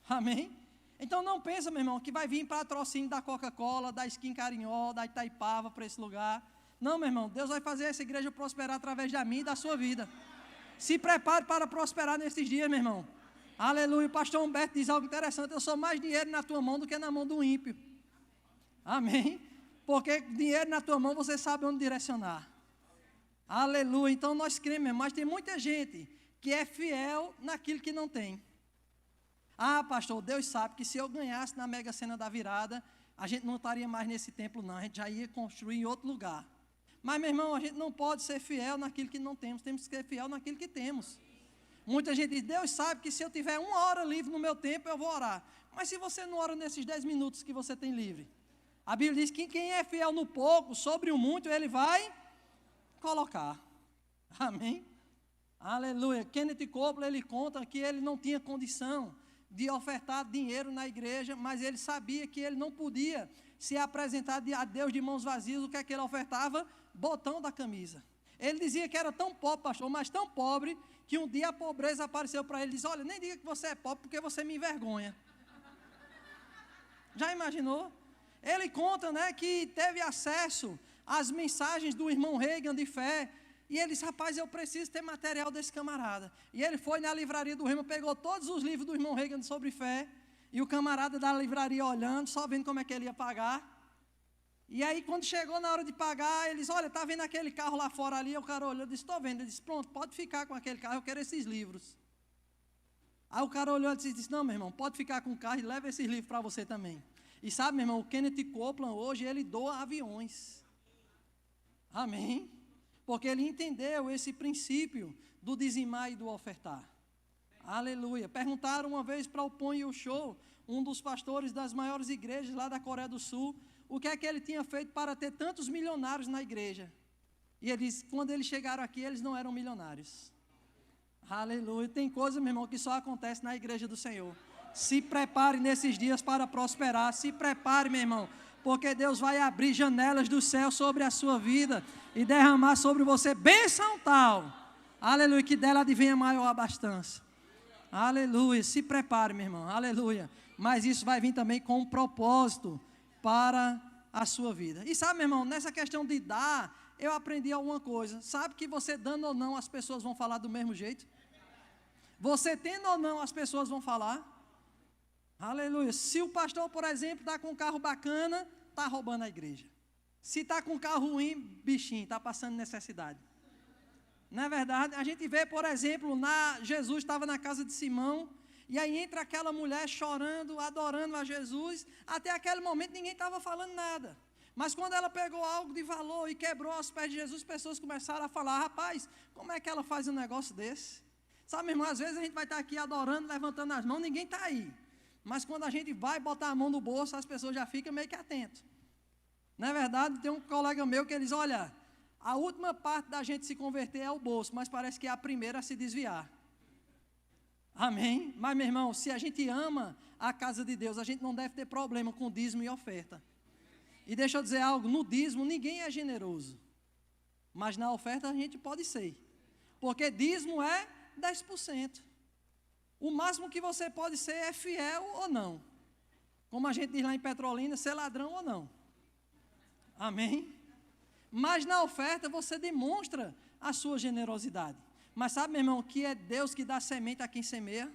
S1: Amém? Então não pensa, meu irmão, que vai vir patrocínio da Coca-Cola, da Skin Carinhó, da Itaipava para esse lugar. Não, meu irmão, Deus vai fazer essa igreja prosperar através da minha e da sua vida. Se prepare para prosperar nesses dias, meu irmão. Aleluia. O pastor Humberto diz algo interessante, eu sou mais dinheiro na tua mão do que na mão do ímpio. Amém? Porque dinheiro na tua mão você sabe onde direcionar. Aleluia. Então nós cremos, meu irmão, mas tem muita gente que é fiel naquilo que não tem. Ah, pastor, Deus sabe que se eu ganhasse na Mega Sena da virada, a gente não estaria mais nesse templo não, a gente já ia construir em outro lugar. Mas, meu irmão, a gente não pode ser fiel naquilo que não temos, temos que ser fiel naquilo que temos. Muita gente diz, Deus sabe que se eu tiver 1 hora livre no meu tempo, eu vou orar. Mas se você não ora nesses 10 minutos que você tem livre? A Bíblia diz que quem é fiel no pouco, sobre o muito, Ele vai colocar. Amém? Aleluia. Kenneth Copeland, ele conta que ele não tinha condição de ofertar dinheiro na igreja, mas ele sabia que ele não podia se apresentar a Deus de mãos vazias. O que é que ele ofertava? Botão da camisa. Ele dizia que era tão pobre, pastor, mas tão pobre, que um dia a pobreza apareceu para ele e disse, olha, nem diga que você é pobre, porque você me envergonha. Já imaginou? Ele conta, né, que teve acesso às mensagens do irmão Reagan de fé, e ele disse, rapaz, eu preciso ter material desse camarada. E ele foi na livraria do Rema, pegou todos os livros do irmão Reagan sobre fé, e o camarada da livraria olhando, só vendo como é que ele ia pagar. E aí, quando chegou na hora de pagar, ele disse, olha, está vendo aquele carro lá fora ali? O cara olhou e disse, estou vendo. Ele disse, pronto, pode ficar com aquele carro, eu quero esses livros. Aí o cara olhou e disse, não, meu irmão, pode ficar com o carro e leva esses livros para você também. E sabe, meu irmão, o Kenneth Copeland hoje, ele doa aviões. Amém? Porque ele entendeu esse princípio do dizimar e do ofertar. Aleluia. Perguntaram uma vez para o Pon Yu-Cho, um dos pastores das maiores igrejas lá da Coreia do Sul, o que é que ele tinha feito para ter tantos milionários na igreja. E ele disse, quando eles chegaram aqui, eles não eram milionários. Aleluia. Tem coisa, meu irmão, que só acontece na igreja do Senhor. Se prepare nesses dias para prosperar. Se prepare, meu irmão, porque Deus vai abrir janelas do céu sobre a sua vida e derramar sobre você bênção tal. Aleluia, que dela advenha maior abastança. Aleluia, se prepare, meu irmão, aleluia. Mas isso vai vir também com um propósito para a sua vida. E sabe, meu irmão, nessa questão de dar, eu aprendi alguma coisa. Sabe que você dando ou não, as pessoas vão falar do mesmo jeito? Você tendo ou não, as pessoas vão falar? Aleluia. Se o pastor, por exemplo, está com um carro bacana, está roubando a igreja. Se está com um carro ruim, bichinho, está passando necessidade. Não é verdade? A gente vê, por exemplo, Jesus estava na casa de Simão, e aí entra aquela mulher chorando, adorando a Jesus. Até aquele momento ninguém estava falando nada. Mas quando ela pegou algo de valor e quebrou aos pés de Jesus, pessoas começaram a falar: rapaz, como é que ela faz um negócio desse? Sabe, meu irmão, às vezes a gente vai estar aqui adorando, levantando as mãos, ninguém está aí. Mas quando a gente vai botar a mão no bolso, as pessoas já ficam meio que atentas. Não é verdade? Tem um colega meu que ele diz: olha, a última parte da gente se converter é o bolso, mas parece que é a primeira a se desviar. Amém? Mas, meu irmão, se a gente ama a casa de Deus, a gente não deve ter problema com dízimo e oferta. E deixa eu dizer algo, no dízimo ninguém é generoso, mas na oferta a gente pode ser, porque dízimo é 10%. O máximo que você pode ser é fiel ou não. Como a gente diz lá em Petrolina, ser ladrão ou não. Amém? Mas na oferta você demonstra a sua generosidade. Mas sabe, meu irmão, que é Deus que dá semente a quem semeia?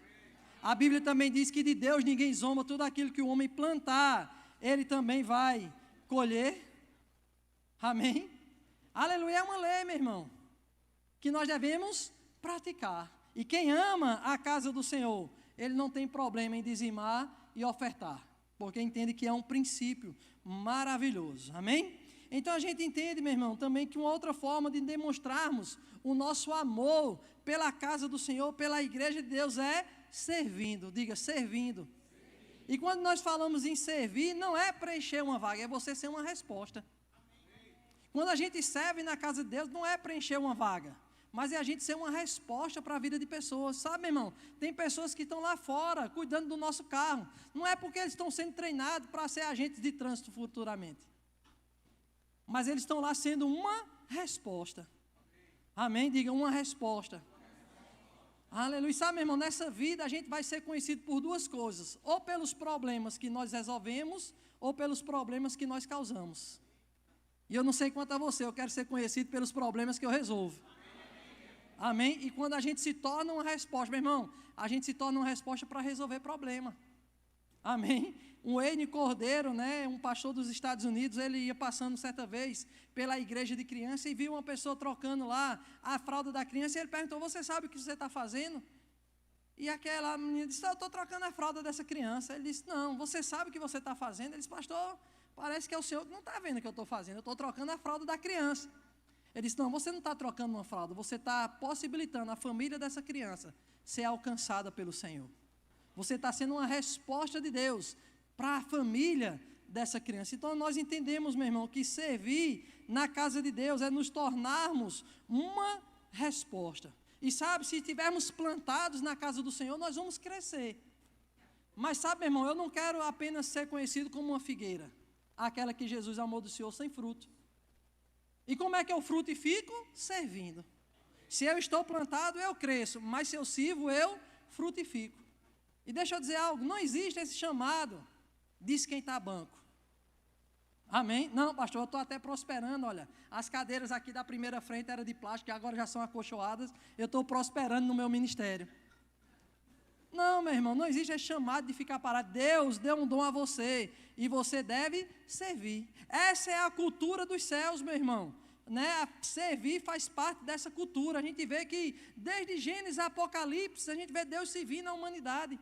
S1: A Bíblia também diz que de Deus ninguém zomba, tudo aquilo que o homem plantar, ele também vai colher. Amém? Aleluia, é uma lei, meu irmão, que nós devemos praticar. E quem ama a casa do Senhor, ele não tem problema em dizimar e ofertar, porque entende que é um princípio maravilhoso. Amém? Então a gente entende, meu irmão, também que uma outra forma de demonstrarmos o nosso amor pela casa do Senhor, pela igreja de Deus, é servindo. Diga, servindo. E quando nós falamos em servir, não é preencher uma vaga, é você ser uma resposta. Quando a gente serve na casa de Deus, não é preencher uma vaga, mas é a gente ser uma resposta para a vida de pessoas. Sabe, meu irmão, tem pessoas que estão lá fora, cuidando do nosso carro. Não é porque eles estão sendo treinados para ser agentes de trânsito futuramente, mas eles estão lá sendo uma resposta. Amém? Diga, uma resposta. Aleluia. Sabe, meu irmão, nessa vida a gente vai ser conhecido por duas coisas: ou pelos problemas que nós resolvemos, ou pelos problemas que nós causamos. E eu não sei quanto a você, eu quero ser conhecido pelos problemas que eu resolvo. Amém? E quando a gente se torna uma resposta, meu irmão, a gente se torna uma resposta para resolver problema. Amém? Um Wayne Cordeiro, né, um pastor dos Estados Unidos, ele ia passando certa vez pela igreja de criança e viu uma pessoa trocando lá a fralda da criança, e ele perguntou: você sabe o que você está fazendo? E aquela menina disse: eu estou trocando a fralda dessa criança. Ele disse: não, você sabe o que você está fazendo? Ele disse: pastor, parece que é o senhor que não está vendo o que eu estou fazendo, eu estou trocando a fralda da criança. Ele disse: não, você não está trocando uma fralda, você está possibilitando a família dessa criança ser alcançada pelo Senhor. Você está sendo uma resposta de Deus para a família dessa criança. Então nós entendemos, meu irmão, que servir na casa de Deus é nos tornarmos uma resposta. E sabe, se estivermos plantados na casa do Senhor, nós vamos crescer. Mas sabe, meu irmão, eu não quero apenas ser conhecido como uma figueira, aquela que Jesus amaldiçoou sem fruto. E como é que eu frutifico? Servindo. Se eu estou plantado, eu cresço, mas se eu sirvo, eu frutifico. E deixa eu dizer algo, não existe esse chamado de esquentar banco. Amém? Não, pastor, eu estou até prosperando, olha, as cadeiras aqui da primeira frente eram de plástico, e agora já são acolchoadas, eu estou prosperando no meu ministério. Não, meu irmão, não existe esse chamado de ficar parado. Deus deu um dom a você, e você deve servir. Essa é a cultura dos céus, meu irmão. Né? Servir faz parte dessa cultura. A gente vê que desde Gênesis a Apocalipse, a gente vê Deus servir na humanidade.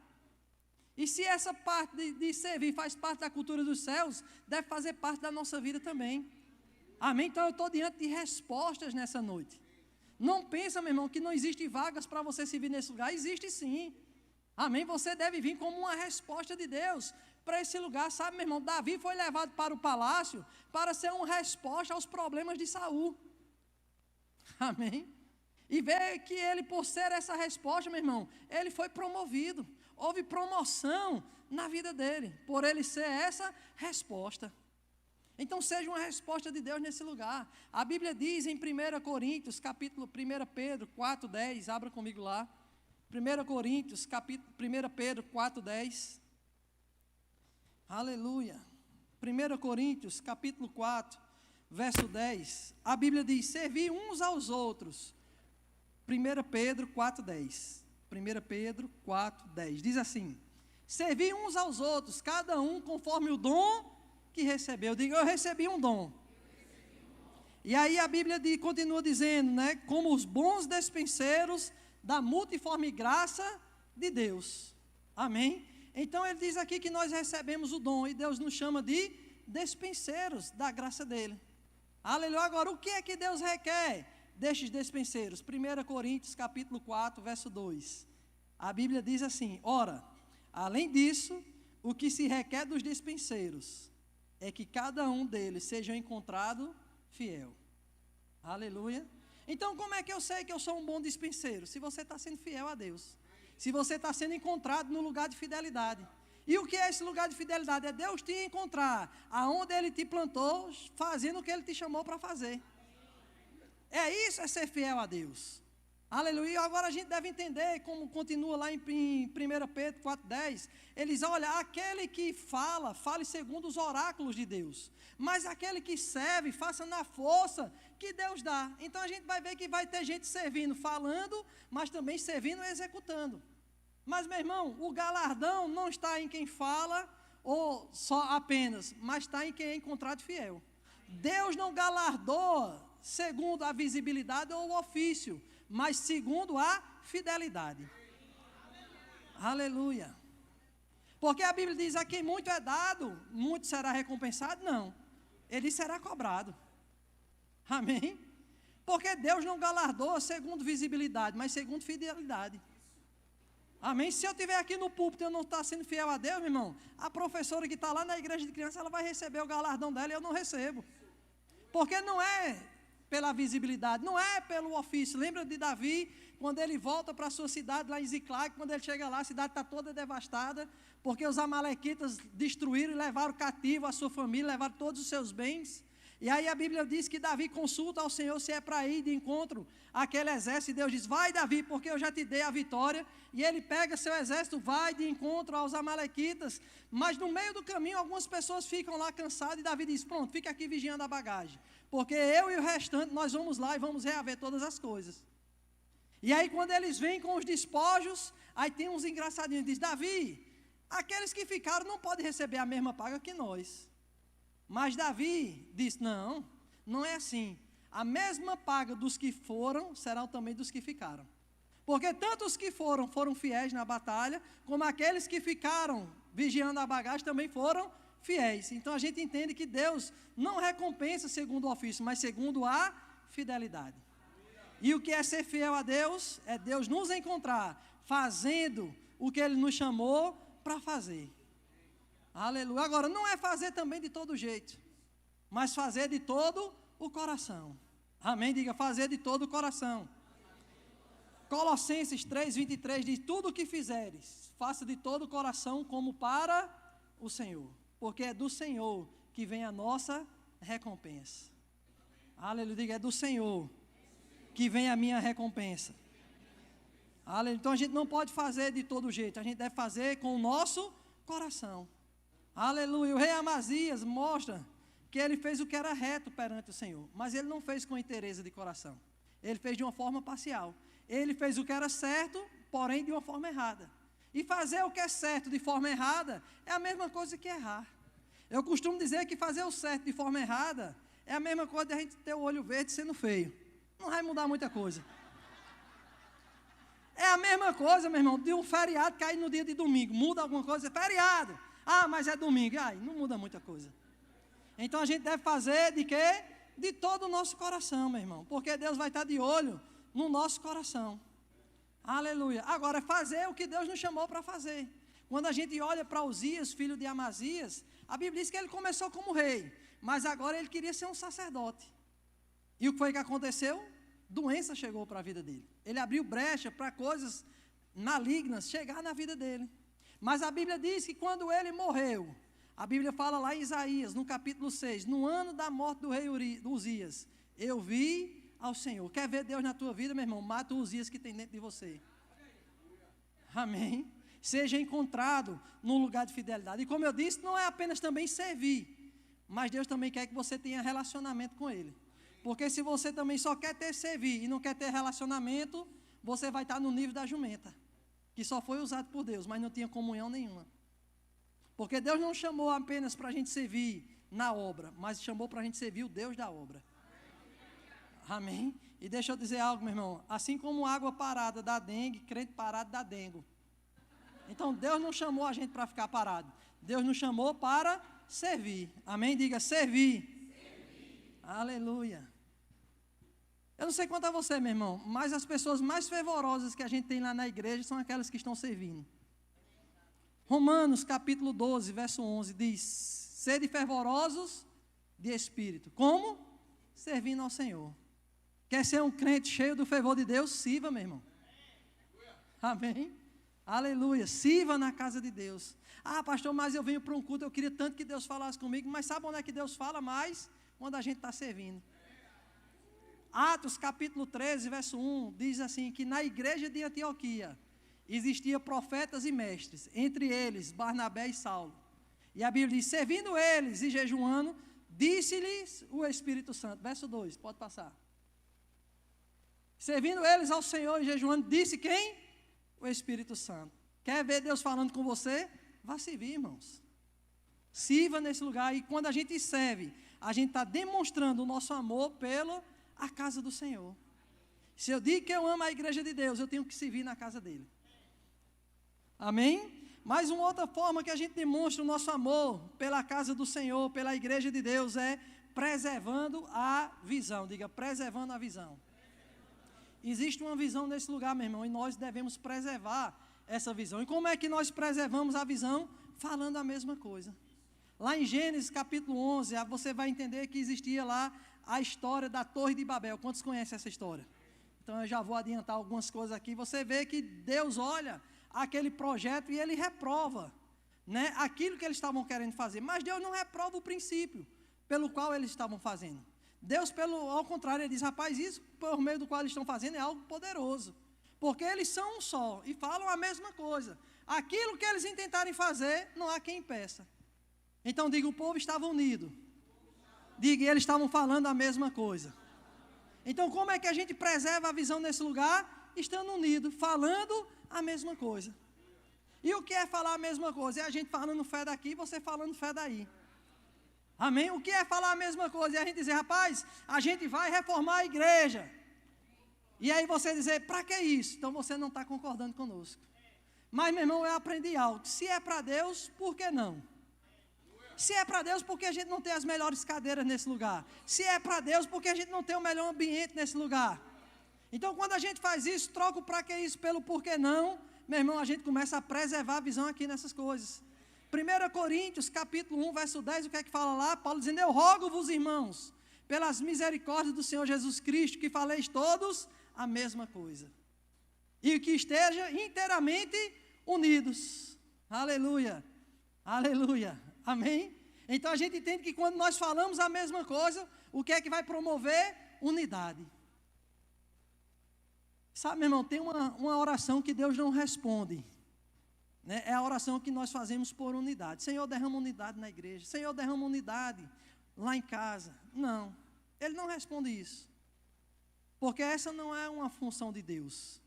S1: E se essa parte de servir faz parte da cultura dos céus, deve fazer parte da nossa vida também. Amém? Então eu estou diante de respostas nessa noite. Não pensa, meu irmão, que não existe vagas para você servir nesse lugar. Existe sim. Amém? Você deve vir como uma resposta de Deus para esse lugar. Sabe, meu irmão, Davi foi levado para o palácio para ser uma resposta aos problemas de Saul. Amém? E vê que ele, por ser essa resposta, meu irmão, ele foi promovido. Houve promoção na vida dele, por ele ser essa resposta. Então seja uma resposta de Deus nesse lugar. A Bíblia diz em 1 Coríntios, capítulo 1 Pedro 4:10, abra comigo lá. 1 Coríntios, capítulo 1 Pedro 4:10. Aleluia. 1 Coríntios, capítulo 4, verso 10. A Bíblia diz: servi uns aos outros. 1 Pedro 4:10. 1 Pedro 4:10. Diz assim: servi uns aos outros, cada um conforme o dom que recebeu. Diga: eu recebi um dom. E aí a Bíblia continua dizendo, né? Como os bons despenseiros da multiforme graça de Deus. Amém? Então ele diz aqui que nós recebemos o dom, e Deus nos chama de despenseiros da graça dele. Aleluia. Agora, o que é que Deus requer destes despenseiros? 1 Coríntios capítulo 4, verso 2. A Bíblia diz assim: ora, além disso, o que se requer dos despenseiros é que cada um deles seja encontrado fiel. Aleluia. Então, como é que eu sei que eu sou um bom dispenseiro? Se você está sendo fiel a Deus. Se você está sendo encontrado no lugar de fidelidade. E o que é esse lugar de fidelidade? É Deus te encontrar aonde Ele te plantou, fazendo o que Ele te chamou para fazer. É isso, é ser fiel a Deus. Aleluia. Agora a gente deve entender, como continua lá em 1 Pedro 4,10, ele diz: olha, aquele que fale segundo os oráculos de Deus, mas aquele que serve, faça na força que Deus dá. Então a gente vai ver que vai ter gente servindo, falando, mas também servindo e executando. Mas, meu irmão, o galardão não está em quem fala, ou só apenas, mas está em quem é encontrado fiel. Deus não galardoa segundo a visibilidade ou o ofício, mas segundo a fidelidade. Aleluia. Porque a Bíblia diz: a quem muito é dado, muito será recompensado. Não, ele será cobrado. Amém? Porque Deus não galardoa segundo visibilidade, mas segundo fidelidade. Amém? Se eu estiver aqui no púlpito e eu não estar sendo fiel a Deus, meu irmão, a professora que está lá na igreja de criança, ela vai receber o galardão dela e eu não recebo. Porque não é pela visibilidade, não é pelo ofício. Lembra de Davi, quando ele volta para a sua cidade lá em Ziclag, quando ele chega lá, a cidade está toda devastada, porque os amalequitas destruíram e levaram cativo a sua família, levaram todos os seus bens. E aí a Bíblia diz que Davi consulta ao Senhor se é para ir de encontro àquele exército, e Deus diz: vai, Davi, porque eu já te dei a vitória. E ele pega seu exército, vai de encontro aos amalequitas, mas no meio do caminho algumas pessoas ficam lá cansadas, e Davi diz: pronto, fica aqui vigiando a bagagem, porque eu e o restante, nós vamos lá e vamos reaver todas as coisas. E aí quando eles vêm com os despojos, aí tem uns engraçadinhos, diz: Davi, aqueles que ficaram não podem receber a mesma paga que nós. Mas Davi disse: não, não é assim. A mesma paga dos que foram, serão também dos que ficaram. Porque tanto os que foram fiéis na batalha, como aqueles que ficaram vigiando a bagagem também foram fiéis. Então a gente entende que Deus não recompensa segundo o ofício, mas segundo a fidelidade. E o que é ser fiel a Deus? É Deus nos encontrar fazendo o que Ele nos chamou para fazer. Aleluia. Agora, não é fazer também de todo jeito, mas fazer de todo o coração. Amém? Diga: fazer de todo o coração. Colossenses 3:23 diz: tudo o que fizeres, faça de todo o coração como para o Senhor, porque é do Senhor que vem a nossa recompensa. Aleluia. Diga: é do Senhor que vem a minha recompensa. Aleluia. Então a gente não pode fazer de todo jeito, a gente deve fazer com o nosso coração. Aleluia. O rei Amazias mostra que ele fez o que era reto perante o Senhor, mas ele não fez com interesse de coração. Ele fez de uma forma parcial. Ele fez o que era certo, porém de uma forma errada. E fazer o que é certo de forma errada é a mesma coisa que errar. Eu costumo dizer que fazer o certo de forma errada é a mesma coisa de a gente ter o olho verde sendo feio. Não vai mudar muita coisa. É a mesma coisa, meu irmão, de um feriado cair no dia de domingo. Muda alguma coisa? É feriado. Ah, mas é domingo. Ai, não muda muita coisa. Então a gente deve fazer de quê? De todo o nosso coração, meu irmão. Porque Deus vai estar de olho no nosso coração. Aleluia. Agora, fazer o que Deus nos chamou para fazer. Quando a gente olha para Uzias, filho de Amazias, a Bíblia diz que ele começou como rei, mas agora ele queria ser um sacerdote. E o que foi que aconteceu? Doença chegou para a vida dele. Ele abriu brecha para coisas malignas chegar na vida dele. Mas a Bíblia diz que quando ele morreu, a Bíblia fala lá em Isaías, no capítulo 6, no ano da morte do rei Uzias, eu vi ao Senhor. Quer ver Deus na tua vida, meu irmão? Mata o Uzias que tem dentro de você. Amém? Seja encontrado num lugar de fidelidade. E como eu disse, não é apenas também servir, mas Deus também quer que você tenha relacionamento com Ele. Porque se você também só quer ter servir e não quer ter relacionamento, você vai estar no nível da jumenta, que só foi usado por Deus, mas não tinha comunhão nenhuma. Porque Deus não chamou apenas para a gente servir na obra, mas chamou para a gente servir o Deus da obra. Amém? E deixa eu dizer algo, meu irmão. Assim como água parada dá dengue, crente parado dá dengo. Então Deus não chamou a gente para ficar parado. Deus nos chamou para servir. Amém? Diga servir. Aleluia. Eu não sei quanto a você, meu irmão, mas as pessoas mais fervorosas que a gente tem lá na igreja são aquelas que estão servindo. Romanos capítulo 12, verso 11 diz: sede fervorosos de espírito. Como? Servindo ao Senhor. Quer ser um crente cheio do fervor de Deus? Sirva, meu irmão. Amém? Aleluia. Sirva na casa de Deus. Ah, pastor, mas eu venho para um culto, eu queria tanto que Deus falasse comigo, mas sabe onde é que Deus fala mais? Quando a gente está servindo. Atos capítulo 13, verso 1, diz assim, que na igreja de Antioquia existia profetas e mestres, entre eles Barnabé e Saulo. E a Bíblia diz, servindo eles e jejuando, disse-lhes o Espírito Santo. Verso 2, pode passar. Servindo eles ao Senhor e jejuando, disse quem? O Espírito Santo. Quer ver Deus falando com você? Vá servir, irmãos. Sirva nesse lugar. E quando a gente serve, a gente está demonstrando o nosso amor pela a casa do Senhor. Se eu digo que eu amo a igreja de Deus, eu tenho que servir na casa dele. Amém? Mas uma outra forma que a gente demonstra o nosso amor pela casa do Senhor, pela igreja de Deus, é preservando a visão. Diga, preservando a visão. Existe uma visão nesse lugar, meu irmão, e nós devemos preservar essa visão. E como é que nós preservamos a visão? Falando a mesma coisa. Lá em Gênesis capítulo 11, você vai entender que existia lá a história da Torre de Babel. Quantos conhecem essa história? Então eu já vou adiantar algumas coisas aqui. Você vê que Deus olha aquele projeto e ele reprova, né, aquilo que eles estavam querendo fazer. Mas Deus não reprova o princípio pelo qual eles estavam fazendo. Deus, ao contrário, ele diz, rapaz, isso por meio do qual eles estão fazendo é algo poderoso. Porque eles são um só e falam a mesma coisa. Aquilo que eles intentarem fazer, não há quem impeça. Então diga, o povo estava unido. Diga, eles estavam falando a mesma coisa. Então como é que a gente preserva a visão nesse lugar? Estando unido, falando a mesma coisa. E o que é falar a mesma coisa? É a gente falando fé daqui e você falando fé daí. Amém? O que é falar a mesma coisa? É a gente dizer, rapaz, a gente vai reformar a igreja. E aí você dizer, para que isso? Então você não está concordando conosco. Mas, meu irmão, eu aprendi algo. Se é para Deus, por que não? Se é para Deus, por que a gente não tem as melhores cadeiras nesse lugar? Se é para Deus, por que a gente não tem o melhor ambiente nesse lugar? Então, quando a gente faz isso, troca o para que isso pelo por que não, meu irmão, a gente começa a preservar a visão aqui nessas coisas. 1 Coríntios, capítulo 1, verso 10, o que é que fala lá? Paulo dizendo, eu rogo-vos, irmãos, pelas misericórdias do Senhor Jesus Cristo, que faleis todos a mesma coisa. E que estejam inteiramente unidos. Aleluia. Aleluia. Amém? Então a gente entende que quando nós falamos a mesma coisa, o que é que vai promover? Unidade. Sabe, meu irmão, tem uma oração que Deus não responde, né? É a oração que nós fazemos por unidade. Senhor, derrama unidade na igreja. Senhor, derrama unidade lá em casa. Não, Ele não responde isso. Porque essa não é uma função de Deus,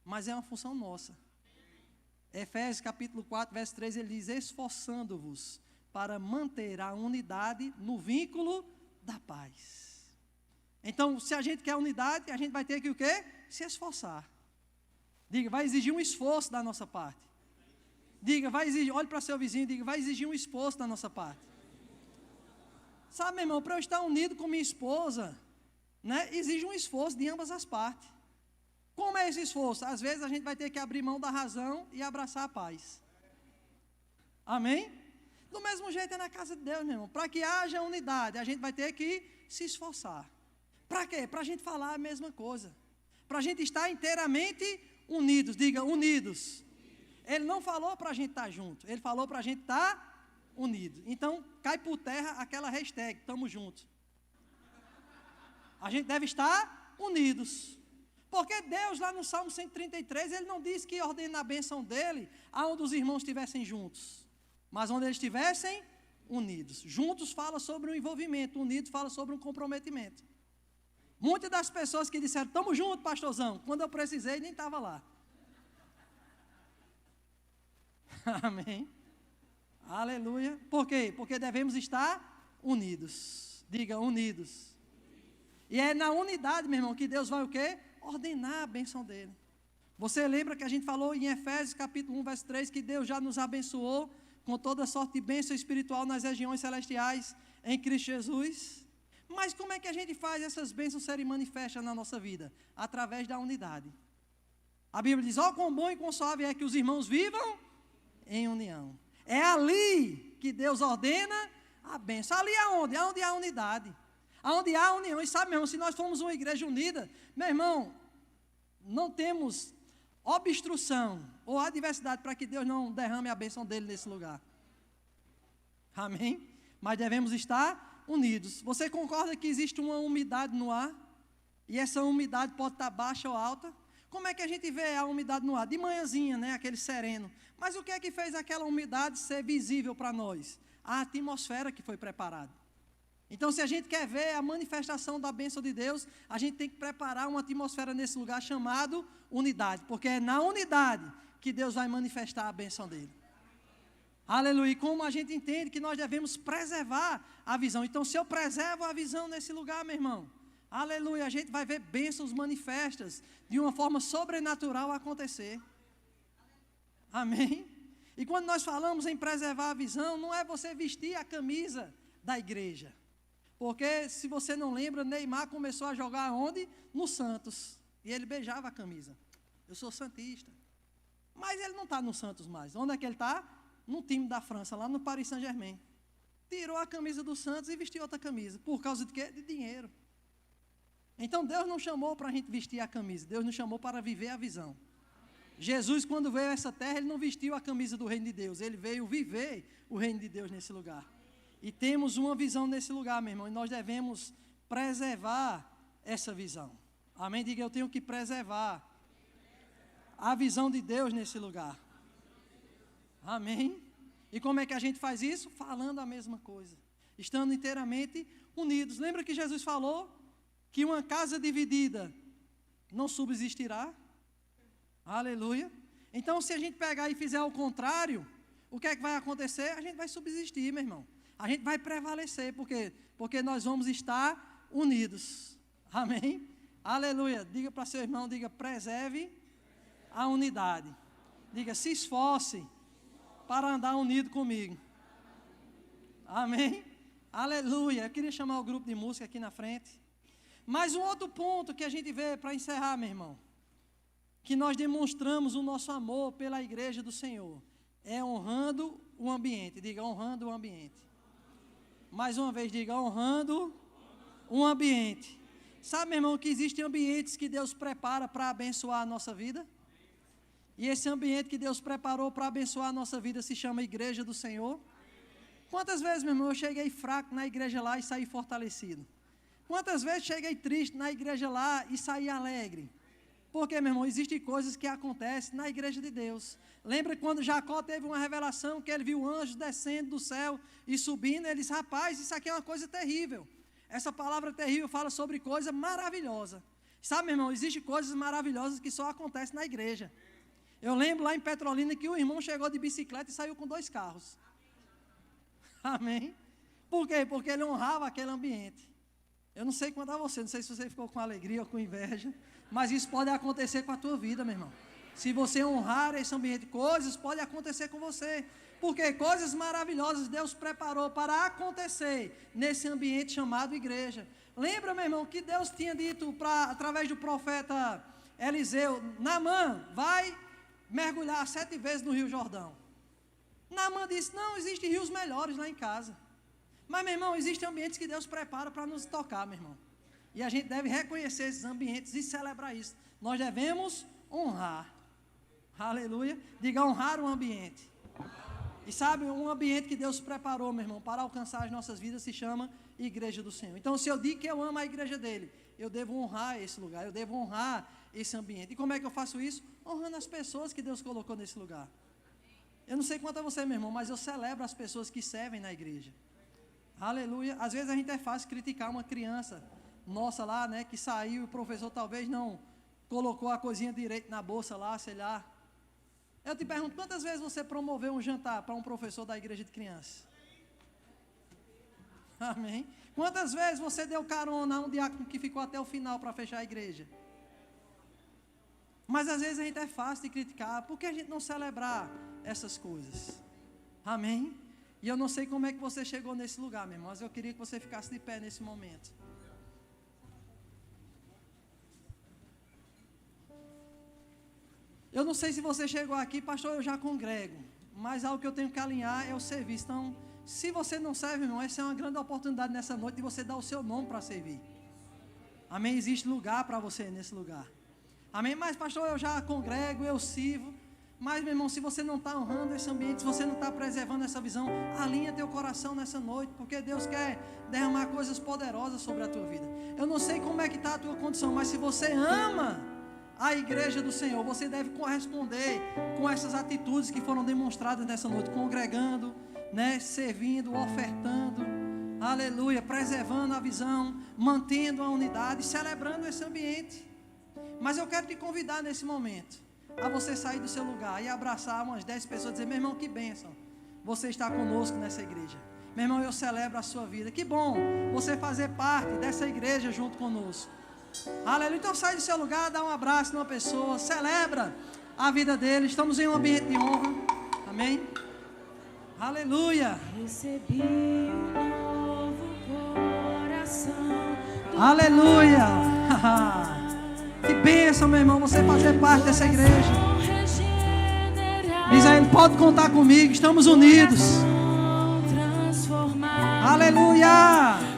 S1: mas é uma função nossa. Efésios capítulo 4, verso 3, ele diz, esforçando-vos para manter a unidade no vínculo da paz. Então, se a gente quer unidade, a gente vai ter que o quê? Se esforçar. Diga, vai exigir um esforço da nossa parte. Diga, vai exigir, olhe para seu vizinho e diga, vai exigir um esforço da nossa parte. Sabe, meu irmão, para eu estar unido com minha esposa, né, exige um esforço de ambas as partes. Como é esse esforço? Às vezes a gente vai ter que abrir mão da razão e abraçar a paz. Amém? Do mesmo jeito é na casa de Deus, meu irmão. Para que haja unidade, a gente vai ter que se esforçar. Para quê? Para a gente falar a mesma coisa. Para a gente estar inteiramente unidos. Diga, unidos. Ele não falou para a gente estar junto. Ele falou para a gente estar unido. Então, cai por terra aquela hashtag, estamos juntos. A gente deve estar unidos. Porque Deus, lá no Salmo 133, Ele não disse que ordena a bênção dEle aonde os irmãos estivessem juntos, mas onde eles estivessem unidos. Juntos fala sobre um envolvimento, unidos fala sobre um comprometimento. Muitas das pessoas que disseram, estamos juntos, pastorzão, quando eu precisei, nem estava lá. Amém? Aleluia. Por quê? Porque devemos estar unidos. Diga, unidos. E é na unidade, meu irmão, que Deus vai o quê? Ordenar a bênção dele. Você lembra que a gente falou em Efésios capítulo 1, verso 3, que Deus já nos abençoou com toda sorte de bênção espiritual nas regiões celestiais em Cristo Jesus. Mas como é que a gente faz essas bênçãos serem manifestas na nossa vida? Através da unidade. A Bíblia diz, ó, quão bom e quão suave é que os irmãos vivam em união. É ali que Deus ordena a bênção. Ali aonde? Aonde há unidade. Aonde há união. E sabe, meu irmão, se nós formos uma igreja unida, meu irmão, não temos obstrução ou adversidade para que Deus não derrame a bênção dele nesse lugar. Amém? Mas devemos estar unidos. Você concorda que existe uma umidade no ar? E essa umidade pode estar baixa ou alta? Como é que a gente vê a umidade no ar? De manhãzinha, né? Aquele sereno. Mas o que é que fez aquela umidade ser visível para nós? A atmosfera que foi preparada. Então, se a gente quer ver a manifestação da bênção de Deus, a gente tem que preparar uma atmosfera nesse lugar chamado unidade. Porque é na unidade que Deus vai manifestar a bênção dele. Aleluia. E como a gente entende que nós devemos preservar a visão. Então, se eu preservo a visão nesse lugar, meu irmão, aleluia, a gente vai ver bênçãos manifestas de uma forma sobrenatural acontecer. Amém? E quando nós falamos em preservar a visão, não é você vestir a camisa da igreja. Porque, se você não lembra, Neymar começou a jogar onde? No Santos. E ele beijava a camisa. Eu sou santista. Mas ele não está no Santos mais. Onde é que ele está? No time da França, lá no Paris Saint-Germain. Tirou a camisa do Santos e vestiu outra camisa. Por causa de quê? De dinheiro. Então, Deus não chamou para a gente vestir a camisa. Deus nos chamou para viver a visão. Jesus, quando veio a essa terra, ele não vestiu a camisa do reino de Deus. Ele veio viver o reino de Deus nesse lugar. E temos uma visão nesse lugar, meu irmão. E nós devemos preservar essa visão. Amém? Diga, eu tenho que preservar a visão de Deus nesse lugar. Amém? E como é que a gente faz isso? Falando a mesma coisa. Estando inteiramente unidos. Lembra que Jesus falou que uma casa dividida não subsistirá? Aleluia. Então, se a gente pegar e fizer o contrário, o que é que vai acontecer? A gente vai subsistir, meu irmão. A gente vai prevalecer, porque nós vamos estar unidos. Amém? Aleluia. Diga para seu irmão, diga, preserve a unidade. Diga, se esforce para andar unido comigo. Amém? Aleluia. Eu queria chamar o grupo de música aqui na frente. Mas um outro ponto que a gente vê para encerrar, meu irmão, que nós demonstramos o nosso amor pela igreja do Senhor, é honrando o ambiente. Diga, honrando o ambiente. Mais uma vez, diga, honrando o ambiente. Sabe, meu irmão, que existem ambientes que Deus prepara para abençoar a nossa vida? E esse ambiente que Deus preparou para abençoar a nossa vida se chama Igreja do Senhor. Quantas vezes, meu irmão, eu cheguei fraco na igreja lá e saí fortalecido? Quantas vezes cheguei triste na igreja lá e saí alegre? Porque, meu irmão, existem coisas que acontecem na igreja de Deus. Lembra quando Jacó teve uma revelação que ele viu anjos descendo do céu e subindo? Ele disse, rapaz, isso aqui é uma coisa terrível. Essa palavra terrível fala sobre coisa maravilhosa. Sabe, meu irmão, existem coisas maravilhosas que só acontecem na igreja. Eu lembro lá em Petrolina que o irmão chegou de bicicleta e saiu com 2 carros. Amém? Por quê? Porque ele honrava aquele ambiente. Eu não sei quanto a você, não sei se você ficou com alegria ou com inveja, mas isso pode acontecer com a tua vida, meu irmão. Se você honrar esse ambiente, coisas podem acontecer com você. Porque coisas maravilhosas Deus preparou para acontecer nesse ambiente chamado igreja. Lembra, meu irmão, que Deus tinha dito através do profeta Eliseu, Naamã, vai mergulhar 7 vezes no Rio Jordão. Naamã disse, não, existem rios melhores lá em casa. Mas, meu irmão, existem ambientes que Deus prepara para nos tocar, meu irmão. E a gente deve reconhecer esses ambientes e celebrar isso. Nós devemos honrar. Aleluia. Diga, honrar o ambiente. E sabe, um ambiente que Deus preparou, meu irmão, para alcançar as nossas vidas se chama Igreja do Senhor. Então, se eu digo que eu amo a igreja dele, eu devo honrar esse lugar, eu devo honrar esse ambiente. E como é que eu faço isso? Honrando as pessoas que Deus colocou nesse lugar. Eu não sei quanto a você, meu irmão, mas eu celebro as pessoas que servem na igreja. Aleluia. Às vezes a gente é fácil criticar uma criança nossa lá, né, que saiu e o professor talvez não colocou a coisinha direito na bolsa lá, sei lá. Eu te pergunto, quantas vezes você promoveu um jantar para um professor da igreja de crianças? Amém? Quantas vezes você deu carona a um diácono que ficou até o final para fechar a igreja? Mas às vezes a gente é fácil de criticar. Por que a gente não celebrar essas coisas? Amém? E eu não sei como é que você chegou nesse lugar, meu irmão, mas eu queria que você ficasse de pé nesse momento. Eu não sei se você chegou aqui, pastor, eu já congrego, mas algo que eu tenho que alinhar é o serviço. Então, se você não serve, irmão, essa é uma grande oportunidade nessa noite de você dar o seu nome para servir. Amém? Existe lugar para você nesse lugar. Amém? Mas, pastor, eu já congrego, eu sirvo. Mas, meu irmão, se você não está honrando esse ambiente, se você não está preservando essa visão, alinha teu coração nessa noite, porque Deus quer derramar coisas poderosas sobre a tua vida. Eu não sei como é que está a tua condição, mas se você ama a igreja do Senhor, você deve corresponder com essas atitudes que foram demonstradas nessa noite, congregando, né, servindo, ofertando, aleluia, preservando a visão, mantendo a unidade, celebrando esse ambiente. Mas eu quero te convidar nesse momento a você sair do seu lugar e abraçar umas 10 pessoas e dizer: meu irmão, que bênção você está conosco nessa igreja. Meu irmão, eu celebro a sua vida. Que bom você fazer parte dessa igreja junto conosco. Aleluia. Então sai do seu lugar, dá um abraço numa pessoa, celebra a vida dele. Estamos em um ambiente de honra. Amém? Aleluia.
S2: Recebi um novo coração.
S1: Aleluia. Que bênção, meu irmão, você fazer parte dessa igreja. Diz aí, pode contar comigo, estamos unidos. Aleluia.